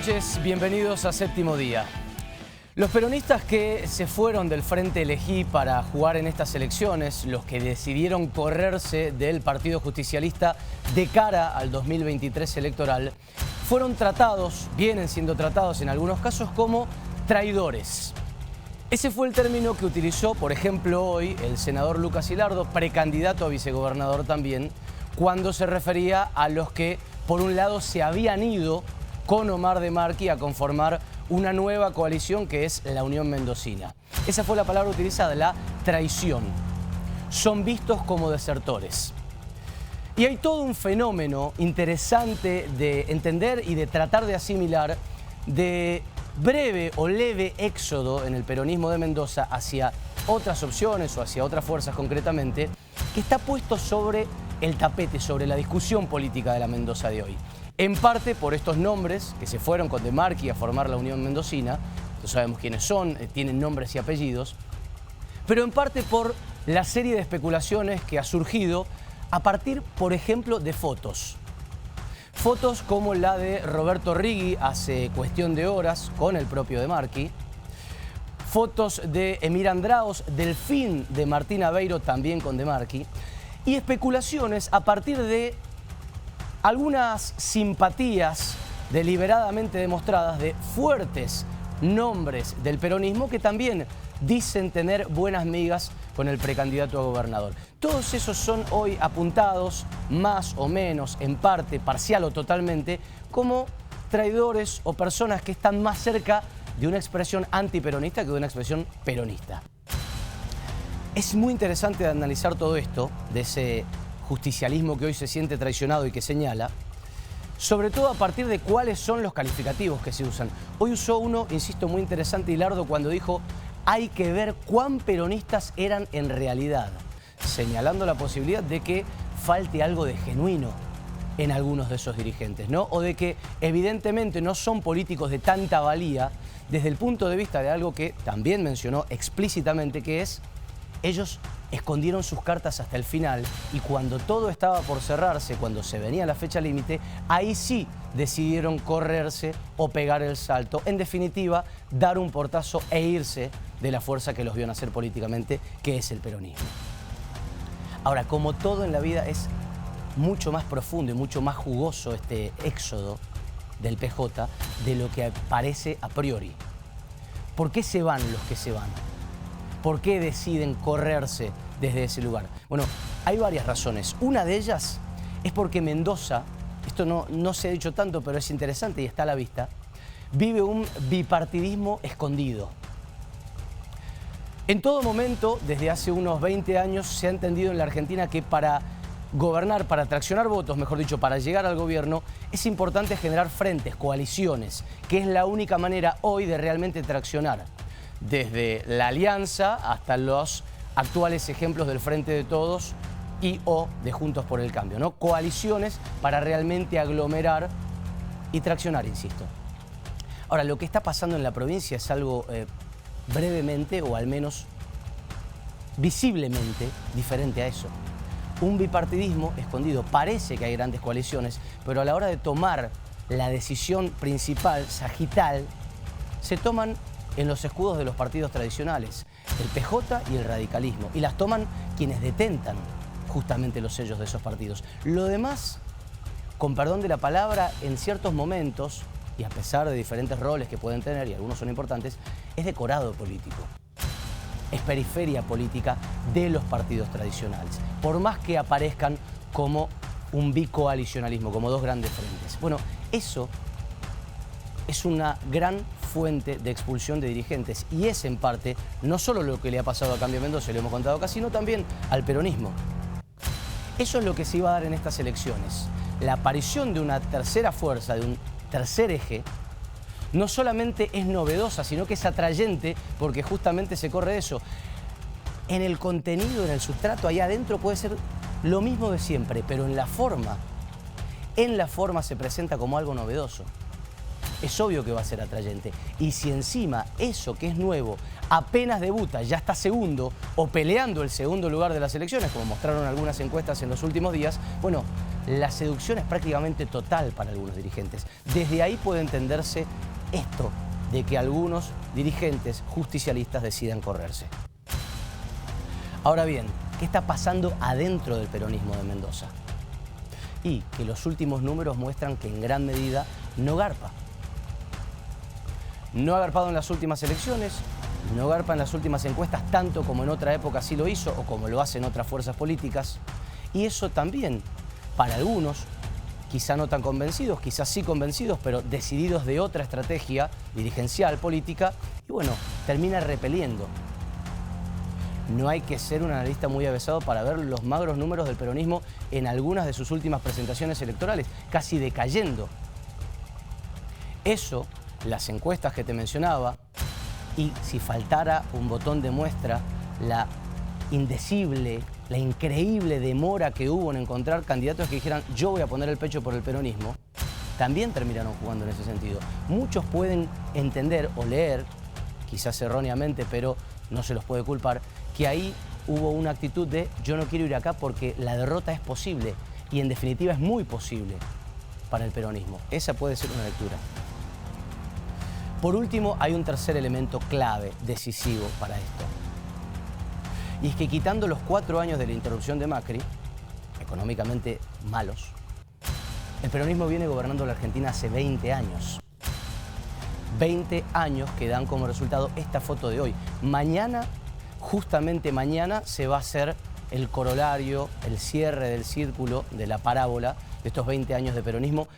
noches, bienvenidos a Séptimo Día. Los peronistas que se fueron del Frente Elegí para jugar en estas elecciones, los que decidieron correrse del Partido Justicialista de cara al 2023 electoral, fueron tratados, vienen siendo tratados en algunos casos como traidores. Ese fue el término que utilizó, por ejemplo, hoy el senador Lucas Hilardo, precandidato a vicegobernador también, cuando se refería a los que, por un lado, se habían ido con Omar de Marchi a conformar una nueva coalición que es la Unión Mendocina. Esa fue la palabra utilizada, la traición. Son vistos como desertores. Y hay todo un fenómeno interesante de entender y de tratar de asimilar de breve o leve éxodo en el peronismo de Mendoza hacia otras opciones o hacia otras fuerzas concretamente, que está puesto sobre el tapete, sobre la discusión política de la Mendoza de hoy. En parte por estos nombres que se fueron con de Marchi a formar la Unión Mendocina, no sabemos quiénes son, tienen nombres y apellidos, pero en parte por la serie de especulaciones que ha surgido a partir, por ejemplo, de fotos. Fotos como la de Roberto Righi hace cuestión de horas con el propio de Marchi, fotos de Emir Andraos, del fin de Martín Aveiro también con de Marchi, y especulaciones a partir de algunas simpatías deliberadamente demostradas de fuertes nombres del peronismo que también dicen tener buenas migas con el precandidato a gobernador. Todos esos son hoy apuntados, más o menos, en parte, parcial o totalmente, como traidores o personas que están más cerca de una expresión antiperonista que de una expresión peronista. Es muy interesante analizar todo esto, de ese justicialismo que hoy se siente traicionado y que señala, sobre todo a partir de cuáles son los calificativos que se usan. Hoy usó uno, insisto, muy interesante, Hilardo, cuando dijo hay que ver cuán peronistas eran en realidad, señalando la posibilidad de que falte algo de genuino en algunos de esos dirigentes, ¿no? O de que evidentemente no son políticos de tanta valía desde el punto de vista de algo que también mencionó explícitamente, que es ellos escondieron sus cartas hasta el final y cuando todo estaba por cerrarse, cuando se venía la fecha límite, ahí sí decidieron correrse o pegar el salto. En definitiva, dar un portazo e irse de la fuerza que los vio nacer políticamente, que es el peronismo. Ahora, como todo en la vida es mucho más profundo y mucho más jugoso este éxodo del PJ de lo que parece a priori. ¿Por qué se van los que se van? ¿Por qué deciden correrse desde ese lugar? Bueno, hay varias razones. Una de ellas es porque Mendoza, esto no se ha dicho tanto, pero es interesante y está a la vista, vive un bipartidismo escondido. En todo momento, desde hace unos 20 años, se ha entendido en la Argentina que para gobernar, para traccionar votos, mejor dicho, para llegar al gobierno, es importante generar frentes, coaliciones, que es la única manera hoy de realmente traccionar. Desde la alianza hasta los actuales ejemplos del Frente de Todos y o de Juntos por el Cambio, ¿no? Coaliciones para realmente aglomerar y traccionar, insisto. Ahora, lo que está pasando en la provincia es algo brevemente o al menos visiblemente diferente a eso. Un bipartidismo escondido. Parece que hay grandes coaliciones, pero a la hora de tomar la decisión principal, sagital, se toman en los escudos de los partidos tradicionales, el PJ y el radicalismo, y las toman quienes detentan justamente los sellos de esos partidos. Lo demás, con perdón de la palabra, en ciertos momentos, y a pesar de diferentes roles que pueden tener, y algunos son importantes, es decorado político. Es periferia política de los partidos tradicionales, por más que aparezcan como un bicoalicionalismo, como dos grandes frentes. Bueno, eso es una gran fuente de expulsión de dirigentes y es en parte no solo lo que le ha pasado a Cambio Mendoza, lo hemos contado acá, sino también al peronismo. Eso es lo que se iba a dar en estas elecciones. La aparición de una tercera fuerza, de un tercer eje, no solamente es novedosa, sino que es atrayente porque justamente se corre de eso. En el contenido, en el sustrato, allá adentro puede ser lo mismo de siempre, pero en la forma se presenta como algo novedoso. es obvio que va a ser atrayente. Y si encima eso que es nuevo apenas debuta, ya está segundo o peleando el segundo lugar de las elecciones, como mostraron algunas encuestas en los últimos días, bueno, la seducción es prácticamente total para algunos dirigentes. Desde ahí puede entenderse esto de que algunos dirigentes justicialistas decidan correrse. Ahora bien, ¿qué está pasando adentro del peronismo de Mendoza? Y que los últimos números muestran que en gran medida no garpa. No ha garpado en las últimas elecciones, no garpa en las últimas encuestas tanto como en otra época sí lo hizo o como lo hacen otras fuerzas políticas. Y eso también, para algunos, quizá no tan convencidos, quizás sí convencidos, pero decididos de otra estrategia dirigencial, política, y bueno, termina repeliendo. No hay que ser un analista muy avesado para ver los magros números del peronismo en algunas de sus últimas presentaciones electorales, casi decayendo. Eso, las encuestas que te mencionaba, y si faltara un botón de muestra, la indecible, la increíble demora que hubo en encontrar candidatos que dijeran yo voy a poner el pecho por el peronismo, también terminaron jugando en ese sentido. Muchos pueden entender o leer, quizás erróneamente, pero no se los puede culpar, que ahí hubo una actitud de yo no quiero ir acá porque la derrota es posible y en definitiva es muy posible para el peronismo. Esa puede ser una lectura. Por último, hay un tercer elemento clave, decisivo para esto. Y es que quitando los 4 años de la interrupción de Macri, económicamente malos, el peronismo viene gobernando la Argentina hace 20 años. 20 años que dan como resultado esta foto de hoy. Mañana, justamente mañana, se va a hacer el corolario, el cierre del círculo, de la parábola de estos 20 años de peronismo,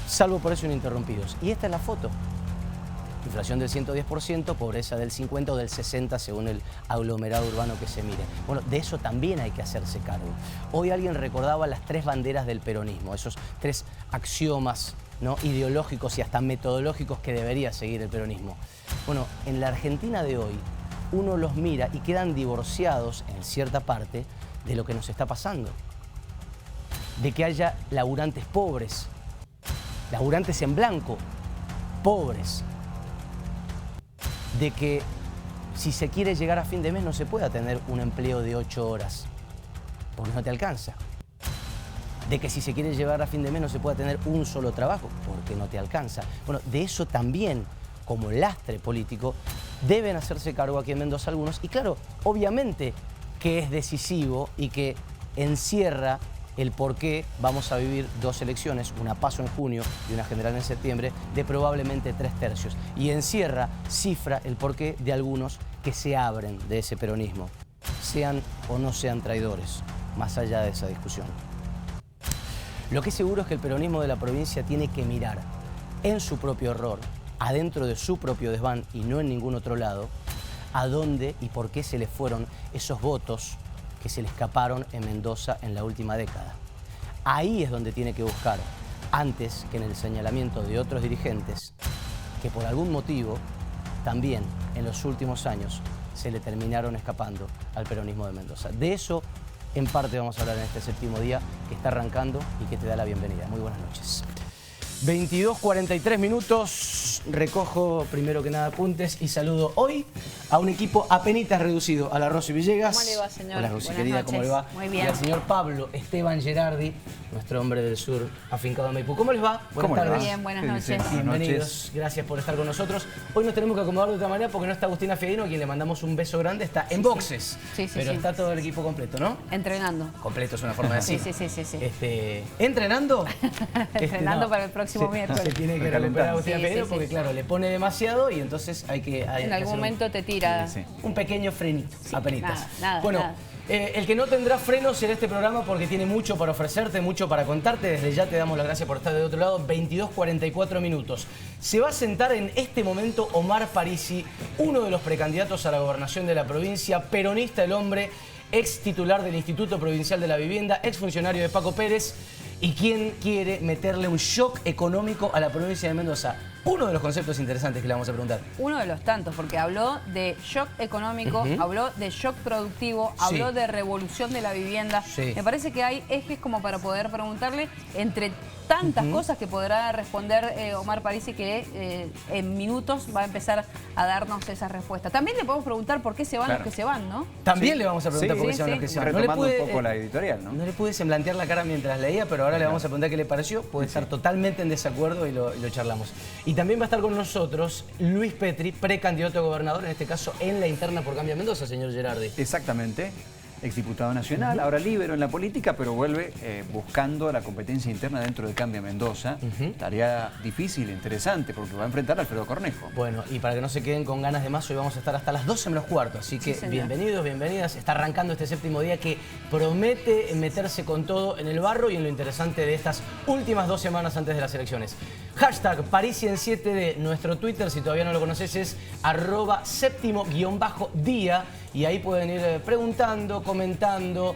salvo por eso ininterrumpidos. Y esta es la foto. Inflación del 110%, pobreza del 50% o del 60% según el aglomerado urbano que se mire. Bueno, de eso también hay que hacerse cargo. Hoy alguien recordaba las 3 banderas del peronismo, esos 3 axiomas, ¿no?, ideológicos y hasta metodológicos que debería seguir el peronismo. Bueno, en la Argentina de hoy uno los mira y quedan divorciados en cierta parte de lo que nos está pasando. De que haya laburantes pobres, laburantes en blanco, pobres. De que si se quiere llegar a fin de mes no se pueda tener un empleo de 8 horas, porque no te alcanza. De que si se quiere llegar a fin de mes no se pueda tener un solo trabajo, porque no te alcanza. Bueno, de eso también, como lastre político, deben hacerse cargo aquí en Mendoza algunos. Y claro, obviamente que es decisivo y que encierra el por qué vamos a vivir 2 elecciones, una PASO en junio y una general en septiembre, de probablemente 3/3. Y encierra, cifra el porqué de algunos que se abren de ese peronismo, sean o no sean traidores, más allá de esa discusión. Lo que es seguro es que el peronismo de la provincia tiene que mirar en su propio error, adentro de su propio desván y no en ningún otro lado, a dónde y por qué se le fueron esos votos que se le escaparon en Mendoza en la última década. Ahí es donde tiene que buscar, antes que en el señalamiento de otros dirigentes que por algún motivo también en los últimos años se le terminaron escapando al peronismo de Mendoza. De eso en parte vamos a hablar en este séptimo día que está arrancando y que te da la bienvenida. Muy buenas noches. 22:43 minutos, recojo primero que nada apuntes y saludo hoy a un equipo apenitas reducido, a la Rosy Villegas. ¿Cómo le va, señor? Hola, Rosy, Buenas querida, noches. ¿cómo le va? Muy bien. Y al señor Pablo Esteban Gerardi, nuestro hombre del sur, afincado en Maipú. ¿Cómo les va? ¿Cómo Buenas le va? tardes. Bien, buenas noches. Bienvenidos, gracias por estar con nosotros. Hoy nos tenemos que acomodar de otra manera porque no está Agustina Fiadino, a quien le mandamos un beso grande, está en boxes. Sí, pero sí. está todo el equipo completo, ¿no? Entrenando. Completo es una forma de decir. Sí. ¿Entrenando? Entrenando para el próximo miércoles. Se tiene que recuperar a Agustina Fiadino porque, claro, le pone demasiado y entonces hay que En algún momento te tira. un pequeño frenito, apenitas. nada, bueno, nada. El que no tendrá frenos en este programa porque tiene mucho para ofrecerte, mucho para contarte. Desde ya te damos las gracias por estar del otro lado. 22:44 minutos. Se va a sentar en este momento Omar Parisi, uno de los precandidatos a la gobernación de la provincia, peronista el hombre, ex titular del Instituto Provincial de la Vivienda, ex funcionario de Paco Pérez y quien quiere meterle un shock económico a la provincia de Mendoza. uno de los conceptos interesantes que le vamos a preguntar. Uno de los tantos, porque habló de shock económico, habló de shock productivo, habló de revolución de la vivienda. Me parece que hay ejes como para poder preguntarle entre tantas cosas que podrá responder Omar Parisi, que en minutos va a empezar a darnos esas respuestas. También le podemos preguntar por qué se van los que se van, ¿no? También le vamos a preguntar por qué se van los que se van. Retomando un poco la editorial, ¿no? No le pude semblantear la cara mientras leía, pero ahora le vamos a preguntar qué le pareció. Puede estar totalmente en desacuerdo y lo charlamos. Y también va a estar con nosotros Luis Petri, precandidato a gobernador, en este caso en la interna por Cambia Mendoza, señor Gerardi. Exactamente. Exdiputado nacional, ahora líbero en la política, pero vuelve buscando la competencia interna dentro de Cambia Mendoza. Tarea difícil, interesante, porque va a enfrentar a Alfredo Cornejo. Bueno, y para que no se queden con ganas de más, hoy vamos a estar hasta las 12 menos cuarto. Así que bienvenidos, bienvenidas. Está arrancando este séptimo día que promete meterse con todo en el barro y en lo interesante de estas últimas 2 semanas antes de las elecciones. Hashtag Parisi en 7D, nuestro Twitter, si todavía no lo conoces, es @séptimo_día. Y ahí pueden ir preguntando, comentando,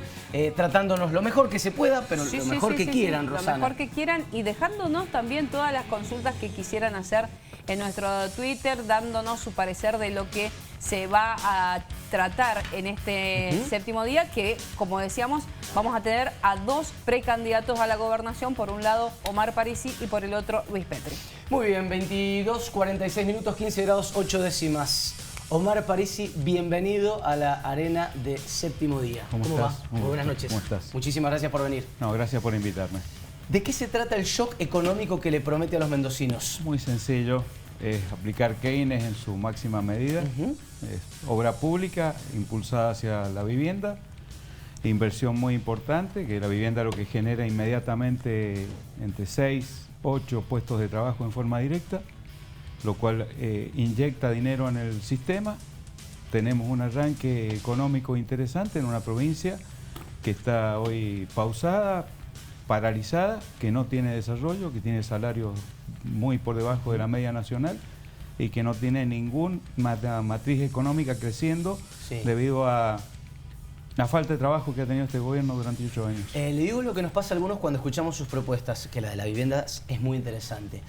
tratándonos lo mejor que se pueda, pero lo mejor que quieran, Rosana. Lo mejor que quieran y dejándonos también todas las consultas que quisieran hacer en nuestro Twitter, dándonos su parecer de lo que se va a tratar en este séptimo día, que, como decíamos, vamos a tener a 2 precandidatos a la gobernación. Por un lado, Omar Parisi, y por el otro, Luis Petri. Muy bien, 22, 46 minutos, 15 grados, 8 décimas. Omar Parisi, bienvenido a la arena de Séptimo Día. ¿Cómo va? estás? Muy buenas noches. ¿Cómo estás? Muchísimas gracias por venir. No, gracias por invitarme. ¿De qué se trata el shock económico que le promete a los mendocinos? Muy sencillo, es aplicar Keynes en su máxima medida. Es obra pública impulsada hacia la vivienda, inversión muy importante, que la vivienda lo que genera inmediatamente entre 6, 8 puestos de trabajo en forma directa, lo cual inyecta dinero en el sistema. Tenemos un arranque económico interesante en una provincia que está hoy pausada, paralizada, que no tiene desarrollo, que tiene salarios muy por debajo de la media nacional y que no tiene ninguna matriz económica creciendo debido a la falta de trabajo que ha tenido este gobierno durante 8 años. Le digo lo que nos pasa a algunos cuando escuchamos sus propuestas, que la de la vivienda es muy interesante.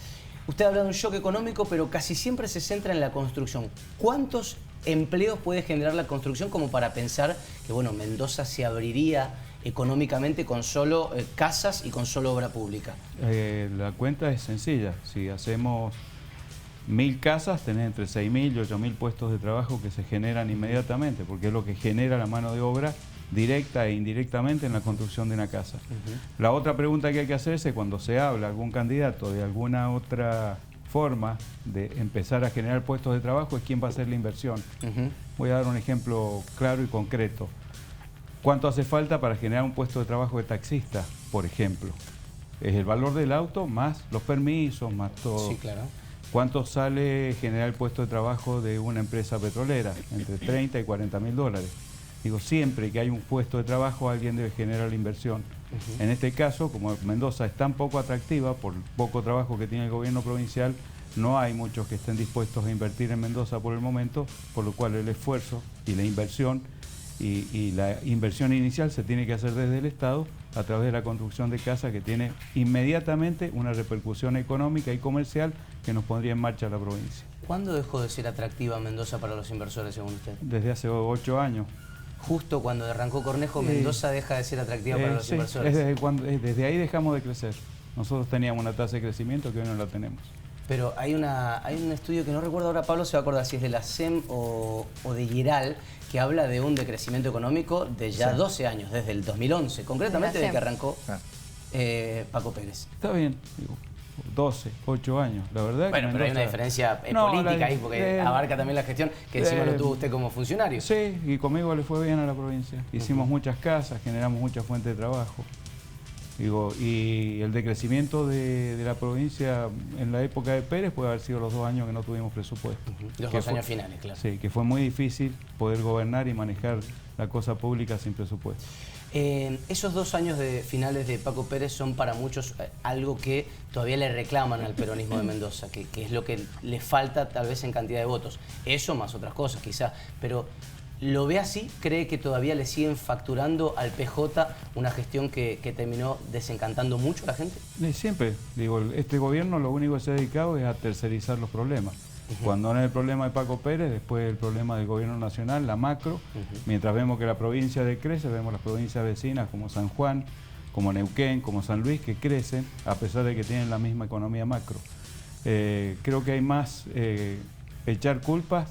Usted habla de un shock económico, pero casi siempre se centra en la construcción. ¿Cuántos empleos puede generar la construcción como para pensar que, bueno, Mendoza se abriría económicamente con solo casas y con solo obra pública? La cuenta es sencilla. Si hacemos 1000 casas, tenés entre 6000 y 8000 puestos de trabajo que se generan inmediatamente, porque es lo que genera la mano de obra directa e indirectamente en la construcción de una casa. La otra pregunta que hay que hacerse cuando se habla algún candidato de alguna otra forma de empezar a generar puestos de trabajo es quién va a hacer la inversión. Voy a dar un ejemplo claro y concreto. ¿Cuánto hace falta para generar un puesto de trabajo de taxista, por ejemplo? Es el valor del auto más los permisos, más todo. Sí, claro. ¿Cuánto sale generar el puesto de trabajo de una empresa petrolera? Entre 30 y 40 mil dólares. Digo, siempre que hay un puesto de trabajo, alguien debe generar la inversión. En este caso, como Mendoza es tan poco atractiva por el poco trabajo que tiene el gobierno provincial, no hay muchos que estén dispuestos a invertir en Mendoza por el momento, por lo cual el esfuerzo y la inversión inicial se tiene que hacer desde el Estado a través de la construcción de casas, que tiene inmediatamente una repercusión económica y comercial que nos pondría en marcha la provincia. ¿Cuándo dejó de ser atractiva Mendoza para los inversores, según usted? Desde hace 8 años. Justo cuando arrancó Cornejo, Mendoza deja de ser atractiva para los inversores. Desde ahí dejamos de crecer. Nosotros teníamos una tasa de crecimiento que hoy no la tenemos. Pero hay un estudio que no recuerdo ahora, Pablo se va a acordar si es de la SEM o de Giral, que habla de un decrecimiento económico de ya 12 años, desde el 2011, concretamente desde que arrancó Paco Pérez. Está bien, digo, 12, 8 años, la verdad. Bueno, que pero hay una diferencia política ahí, porque abarca también la gestión que encima lo tuvo usted como funcionario. Sí, y conmigo le fue bien a la provincia. Hicimos muchas casas, generamos mucha fuente de trabajo. Digo, y el decrecimiento de la provincia en la época de Pérez puede haber sido los 2 años que no tuvimos presupuesto. Los 2 años finales, claro. Sí, que fue muy difícil poder gobernar y manejar la cosa pública sin presupuesto. Esos 2 años de finales de Paco Pérez son para muchos algo que todavía le reclaman al peronismo de Mendoza, que es lo que le falta tal vez en cantidad de votos. Eso más otras cosas quizá, pero ¿Lo ve así? ¿Cree que todavía le siguen facturando al PJ una gestión que terminó desencantando mucho a la gente? Siempre, digo, este gobierno lo único que se ha dedicado es a tercerizar los problemas. Cuando no es el problema de Paco Pérez, después el problema del gobierno nacional, la macro. Mientras vemos que la provincia decrece, vemos las provincias vecinas como San Juan, como Neuquén, como San Luis, que crecen a pesar de que tienen la misma economía macro. Creo que hay más echar culpas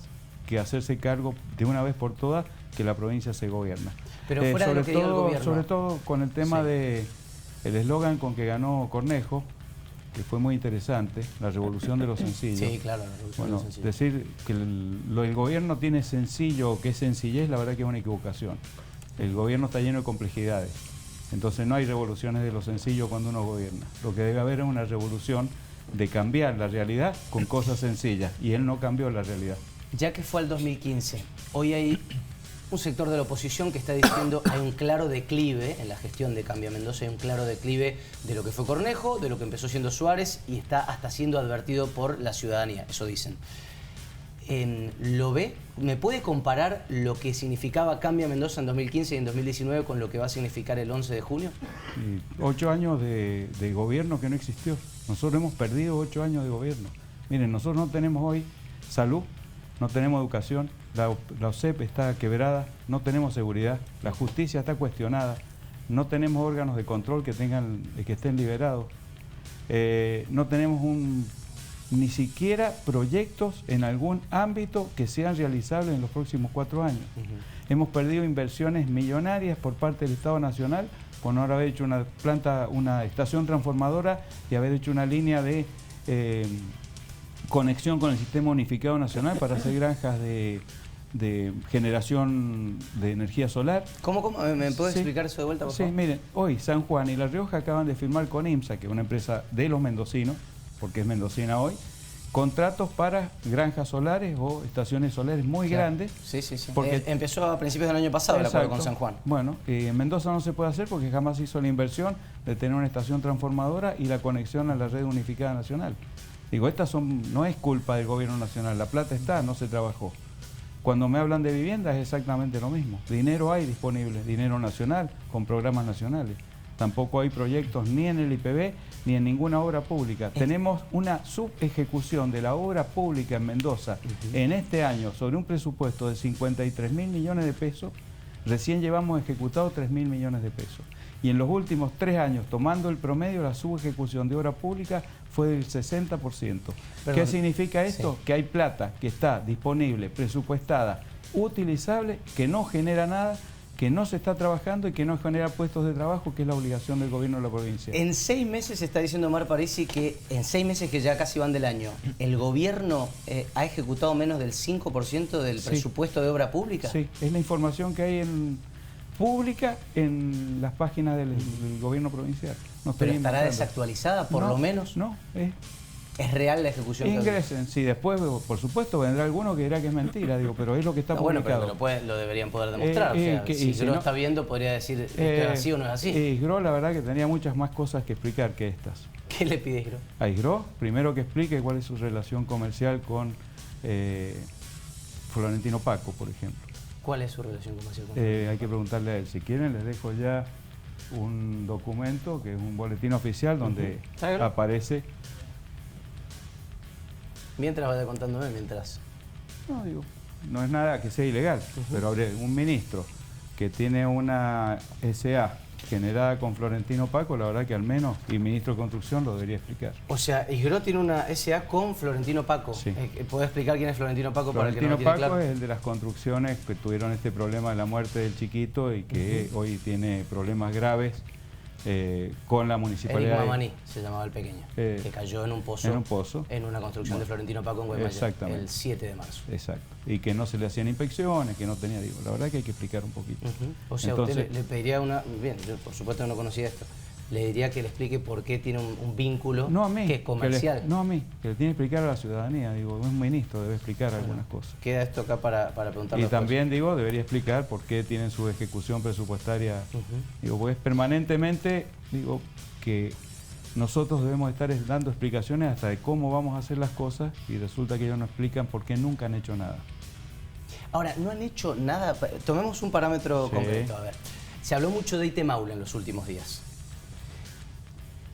que hacerse cargo de una vez por todas que la provincia se gobierna. Pero fuera de lo que diga el gobierno. Sobre todo con el tema de el eslogan con que ganó Cornejo, que fue muy interesante, la revolución de lo sencillo. Sí, claro, la revolución de lo sencillo. Decir que el gobierno tiene sencillo o que es sencillez, la verdad que es una equivocación. El gobierno está lleno de complejidades. Entonces no hay revoluciones de lo sencillo cuando uno gobierna. Lo que debe haber es una revolución de cambiar la realidad con cosas sencillas. Y él no cambió la realidad. Ya que fue al 2015, hoy hay un sector de la oposición que está diciendo hay un claro declive en la gestión de Cambia Mendoza, hay un claro declive de lo que fue Cornejo, de lo que empezó siendo Suárez y está hasta siendo advertido por la ciudadanía, eso dicen. ¿Lo ve? ¿Me puede comparar lo que significaba Cambia Mendoza en 2015 y en 2019 con lo que va a significar el 11 de junio? 8 años de gobierno que no existió. Nosotros hemos perdido 8 años de gobierno. Miren, nosotros no tenemos hoy salud, no tenemos educación, la OSEP está quebrada, no tenemos seguridad, la justicia está cuestionada, no tenemos órganos de control que estén liberados, no tenemos ni siquiera proyectos en algún ámbito que sean realizables en los próximos 4 años. Hemos perdido inversiones millonarias por parte del Estado Nacional por no haber hecho una estación transformadora y haber hecho una línea de conexión con el Sistema Unificado Nacional para hacer granjas de generación de energía solar. ¿Cómo? ¿Me puede explicar eso de vuelta, por favor? Sí, miren, hoy San Juan y La Rioja acaban de firmar con IMSA, que es una empresa de los mendocinos, porque es mendocina hoy, contratos para granjas solares o estaciones solares muy grandes. Sí. Porque empezó a principios del año pasado el acuerdo con San Juan. Bueno, en Mendoza no se puede hacer porque jamás hizo la inversión de tener una estación transformadora y la conexión a la red unificada nacional. Digo, no es culpa del gobierno nacional, la plata está, no se trabajó. Cuando me hablan de vivienda es exactamente lo mismo. Dinero hay disponible, dinero nacional, con programas nacionales. Tampoco hay proyectos ni en el IPB ni en ninguna obra pública. Tenemos una subejecución de la obra pública en Mendoza en este año sobre un presupuesto de 53.000 millones de pesos. Recién llevamos ejecutado 3.000 millones de pesos. Y en los últimos 3 años, tomando el promedio, la subejecución de obra pública fue del 60%. Perdón. ¿Qué significa esto? Sí. Que hay plata que está disponible, presupuestada, utilizable, que no genera nada, que no se está trabajando y que no genera puestos de trabajo, que es la obligación del gobierno de la provincia. En 6 meses está diciendo Omar Parisi que en 6 meses que ya casi van del año, ¿el gobierno ha ejecutado menos del 5% del presupuesto de obra pública? Sí, es la información que hay pública en las páginas del gobierno provincial. ¿Pero estará desactualizada por lo menos? No, ¿Es real la ejecución? Ingresen, sí, después, por supuesto, vendrá alguno que dirá que es mentira, digo, pero es lo que está publicado. Bueno, pero lo deberían poder demostrar. Si lo está viendo, podría decir esto es así o no es así. ISGRO, la verdad que tenía muchas más cosas que explicar que estas. ¿Qué le pide ISGRO? A ISGRO, primero que explique cuál es su relación comercial con Florentino Paco, por ejemplo. ¿Cuál es su relación comercial con Hay que preguntarle a él. Si quieren, les dejo ya un documento, que es un boletín oficial, donde aparece... Mientras vaya contándome, mientras... No, digo, no es nada que sea ilegal, pero un ministro que tiene una SA generada con Florentino Paco, la verdad que al menos, y el ministro de Construcción lo debería explicar. O sea, ISGRO tiene una SA con Florentino Paco. Sí. ¿Puede explicar quién es Florentino Paco para el que no lo tiene Florentino claro? Paco es el de las construcciones que tuvieron este problema de la muerte del chiquito y que hoy tiene problemas graves con la municipalidad. Eric Mamaní se llamaba el pequeño, que cayó en un pozo. En una construcción de Florentino Paco en Guaymallén, el 7 de marzo. Exacto. Y que no se le hacían inspecciones, que no tenía, digo, la verdad que hay que explicar un poquito. O sea, entonces, usted le pediría una... Bien, yo por supuesto no conocía esto. Le diría que le explique por qué tiene un vínculo que es comercial. No a mí, que le tiene que explicar a la ciudadanía. Digo, un ministro debe explicar algunas cosas. Queda esto acá para preguntarle. Y también, digo, debería explicar por qué tienen su ejecución presupuestaria. Digo, pues permanentemente, digo, que nosotros debemos estar dando explicaciones hasta de cómo vamos a hacer las cosas y resulta que ellos no explican por qué nunca han hecho nada. Ahora, no han hecho nada, tomemos un parámetro concreto, a ver. Se habló mucho de IT Maula en los últimos días.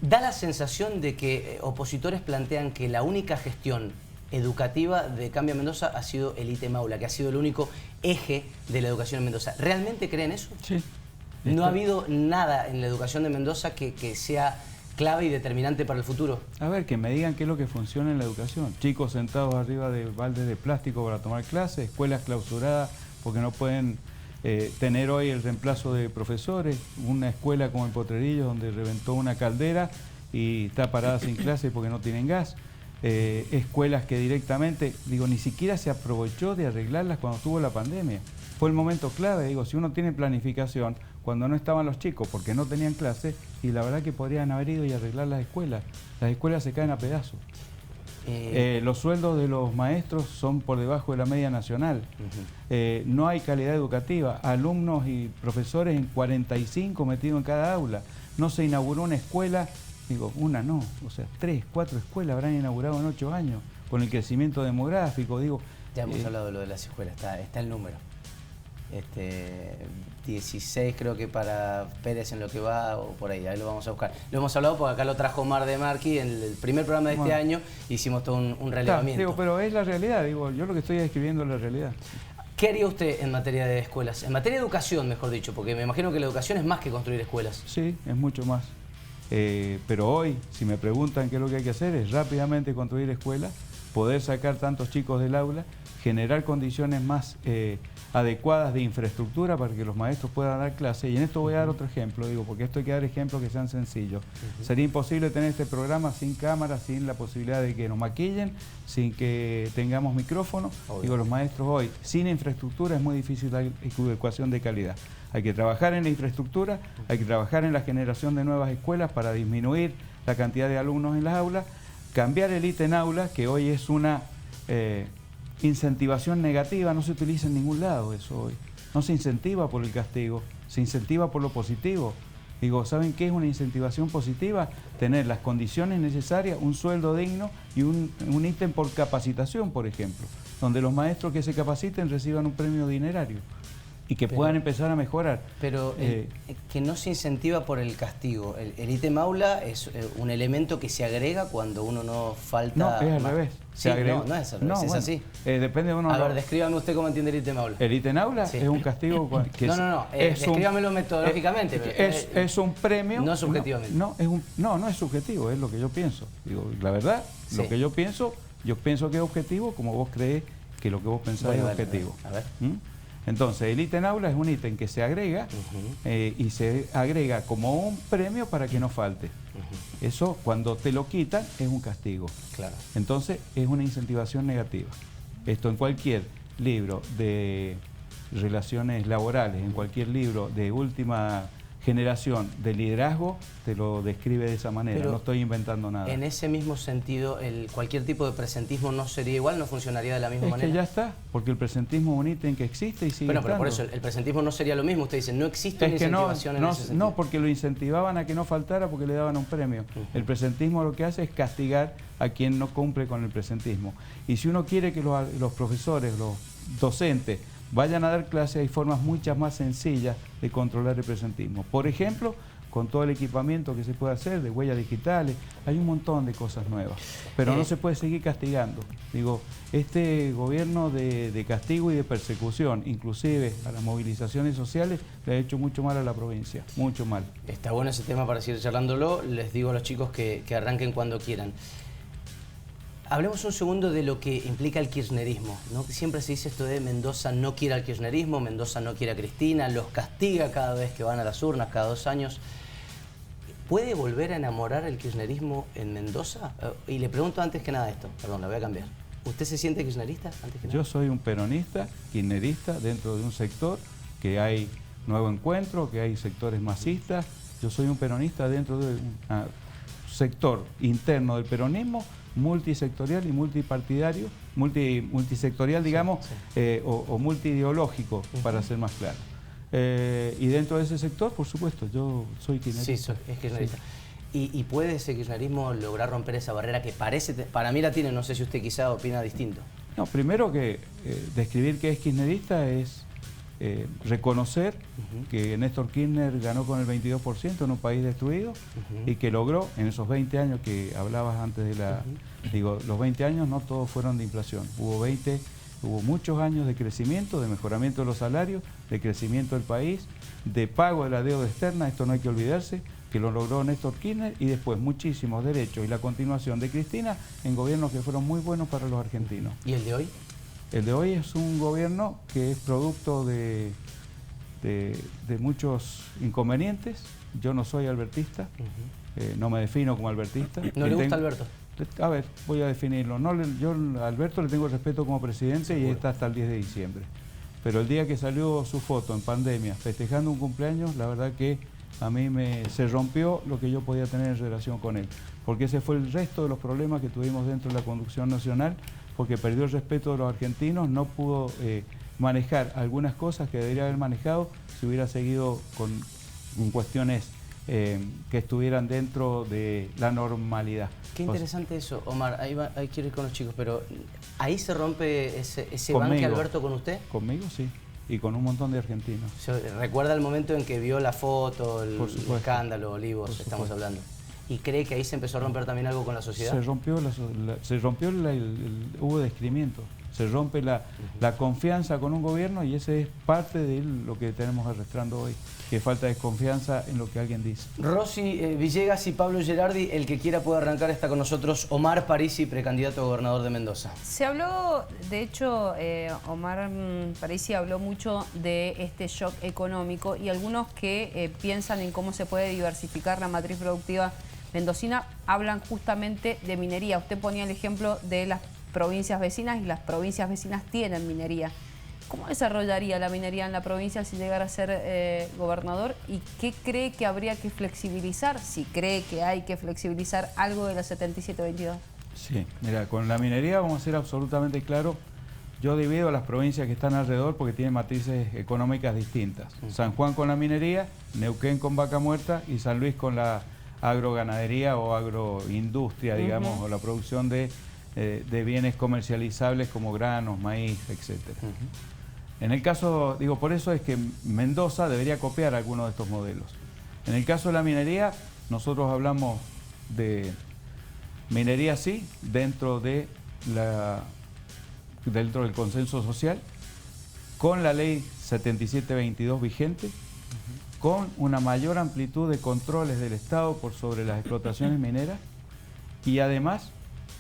Da la sensación de que opositores plantean que la única gestión educativa de Cambia Mendoza ha sido el IT Maula, que ha sido el único eje de la educación en Mendoza. ¿Realmente creen eso? Sí. ¿No ha habido nada en la educación de Mendoza que sea clave y determinante para el futuro? A ver, que me digan qué es lo que funciona en la educación. Chicos sentados arriba de baldes de plástico para tomar clases, escuelas clausuradas porque no pueden tener hoy el reemplazo de profesores, una escuela como el Potrerillo donde reventó una caldera y está parada sin clase porque no tienen gas. Escuelas que directamente, digo, ni siquiera se aprovechó de arreglarlas cuando estuvo la pandemia. Fue el momento clave, digo, si uno tiene planificación, cuando no estaban los chicos porque no tenían clase, y la verdad que podrían haber ido y arreglar las escuelas se caen a pedazos. Los sueldos de los maestros son por debajo de la media nacional. No hay calidad educativa, alumnos y profesores en 45 metidos en cada aula. No se inauguró una escuela, digo, una no, o sea, 3, 4 escuelas habrán inaugurado en 8 años, con el crecimiento demográfico, digo. Ya hemos hablado de lo de las escuelas, está el número. 16 creo que para Pérez en lo que va, o por ahí lo vamos a buscar. Lo hemos hablado porque acá lo trajo Mar de Marqui en el primer programa de este año, hicimos todo un relevamiento. Digo, pero es la realidad, digo, yo lo que estoy describiendo es la realidad. ¿Qué haría usted en materia de escuelas? En materia de educación, mejor dicho, porque me imagino que la educación es más que construir escuelas. Sí, es mucho más. Pero hoy, si me preguntan qué es lo que hay que hacer, es rápidamente construir escuelas, poder sacar tantos chicos del aula, generar condiciones más adecuadas de infraestructura para que los maestros puedan dar clases. Y en esto voy a dar otro ejemplo, digo, porque esto hay que dar ejemplos que sean sencillos. Sería imposible tener este programa sin cámaras, sin la posibilidad de que nos maquillen, sin que tengamos micrófono. Digo, los maestros hoy, sin infraestructura es muy difícil la ecuación de calidad. Hay que trabajar en la infraestructura, hay que trabajar en la generación de nuevas escuelas para disminuir la cantidad de alumnos en las aulas, cambiar el ítem aula, que hoy es una incentivación negativa, no se utiliza en ningún lado eso hoy. No se incentiva por el castigo, se incentiva por lo positivo. Digo, ¿saben qué es una incentivación positiva? Tener las condiciones necesarias, un sueldo digno y un ítem por capacitación, por ejemplo, donde los maestros que se capaciten reciban un premio dinerario y que puedan empezar a mejorar. Pero que no se incentiva por el castigo. El ítem aula es un elemento que se agrega cuando uno no falta. No, es al revés. Sí, no es al revés, es así. Depende de uno. A ver, descríbame usted cómo entiende el ítem aula. El ítem aula es un castigo que descríbamelo metodológicamente. Es un premio. No subjetivamente. No es subjetivo, es lo que yo pienso. Digo, la verdad, lo que yo pienso que es objetivo, como vos crees que lo que vos pensás es objetivo. A ver. Entonces, el ítem aula es un ítem que se agrega y se agrega como un premio para que no falte. Eso, cuando te lo quitan, es un castigo. Claro. Entonces, es una incentivación negativa. Esto en cualquier libro de relaciones laborales, en cualquier libro de última generación de liderazgo, te lo describe de esa manera. Pero no estoy inventando nada. En ese mismo sentido, cualquier tipo de presentismo no sería igual, no funcionaría de la misma manera. Es que ya está, porque el presentismo es un ítem que existe y sigue pero estando. Por eso, el presentismo no sería lo mismo. Usted dice, no existe una incentivación en ese sentido. No, porque lo incentivaban a que no faltara porque le daban un premio. El presentismo lo que hace es castigar a quien no cumple con el presentismo. Y si uno quiere que los profesores, los docentes, vayan a dar clases, hay formas muchas más sencillas de controlar el presentismo. Por ejemplo, con todo el equipamiento que se puede hacer, de huellas digitales, hay un montón de cosas nuevas. Pero no se puede seguir castigando. Digo, este gobierno de castigo y de persecución, inclusive a las movilizaciones sociales, le ha hecho mucho mal a la provincia, mucho mal. Está bueno ese tema para seguir charlándolo. Les digo a los chicos que arranquen cuando quieran. Hablemos un segundo de lo que implica el kirchnerismo, ¿no? Siempre se dice esto de Mendoza no quiere al kirchnerismo, Mendoza no quiere a Cristina, los castiga cada vez que van a las urnas, cada 2 años. ¿Puede volver a enamorar el kirchnerismo en Mendoza? Y le pregunto antes que nada esto, perdón, la voy a cambiar. ¿Usted se siente kirchnerista antes que nada? Yo soy un peronista, kirchnerista, dentro de un sector que hay Nuevo Encuentro, que hay sectores masistas. Yo soy un peronista dentro de un sector interno del peronismo, multisectorial y multipartidario, multisectorial, digamos, o multiideológico, para ser más claro. Y dentro de ese sector, por supuesto, yo soy kirchnerista. Sí, es kirchnerista. Sí. ¿Y puede ese kirchnerismo lograr romper esa barrera que parece, para mí la tiene, no sé si usted quizá opina distinto? No, primero que describir que es kirchnerista es reconocer que Néstor Kirchner ganó con el 22% en un país destruido y que logró en esos 20 años que hablabas antes de la... Digo, los 20 años no todos fueron de inflación, hubo muchos años de crecimiento, de mejoramiento de los salarios, de crecimiento del país, de pago de la deuda externa, esto no hay que olvidarse, que lo logró Néstor Kirchner, y después muchísimos derechos y la continuación de Cristina en gobiernos que fueron muy buenos para los argentinos. ¿Y el de hoy? El de hoy es un gobierno que es producto de muchos inconvenientes. Yo no soy albertista, no me defino como albertista. ¿No le gusta Alberto? A ver, voy a definirlo. Yo a Alberto le tengo respeto como presidente y está hasta el 10 de diciembre. Pero el día que salió su foto en pandemia, festejando un cumpleaños, la verdad que a mí se rompió lo que yo podía tener en relación con él. Porque ese fue el resto de los problemas que tuvimos dentro de la conducción nacional, porque perdió el respeto de los argentinos, no pudo manejar algunas cosas que debería haber manejado si hubiera seguido con cuestiones que estuvieran dentro de la normalidad. Qué interesante eso, Omar. Ahí quiero ir con los chicos, pero ¿ahí se rompe ese Conmigo. banque Alberto con usted? Conmigo sí, y con un montón de argentinos. ¿Recuerda el momento en que vio la foto, el escándalo, Olivos, estamos hablando? ¿Y cree que ahí se empezó a romper también algo con la sociedad? Se rompió, hubo descreimiento, se rompe la confianza con un gobierno, y ese es parte de lo que tenemos arrastrando hoy, que falta desconfianza en lo que alguien dice. Rosy Villegas y Pablo Gerardi, el que quiera puede arrancar, está con nosotros Omar Parisi, precandidato a gobernador de Mendoza. Se habló, de hecho, Omar Parisi habló mucho de este shock económico, y algunos que piensan en cómo se puede diversificar la matriz productiva mendocina hablan justamente de minería. Usted ponía el ejemplo de las provincias vecinas, y las provincias vecinas tienen minería. ¿Cómo desarrollaría la minería en la provincia si llegara a ser gobernador? ¿Y qué cree que habría que flexibilizar? Si cree que hay que flexibilizar algo de la 7722. Sí, mira, con la minería vamos a ser absolutamente claros. Yo divido a las provincias que están alrededor porque tienen matrices económicas distintas. San Juan con la minería, Neuquén con vaca muerta y San Luis con la agroganadería o agroindustria, digamos, o la producción de bienes comercializables como granos, maíz, etc. En el caso, digo, por eso es que Mendoza debería copiar algunos de estos modelos. En el caso de la minería, nosotros hablamos de minería sí, dentro del consenso social, con la ley 7722 vigente, con una mayor amplitud de controles del Estado por sobre las explotaciones mineras, y además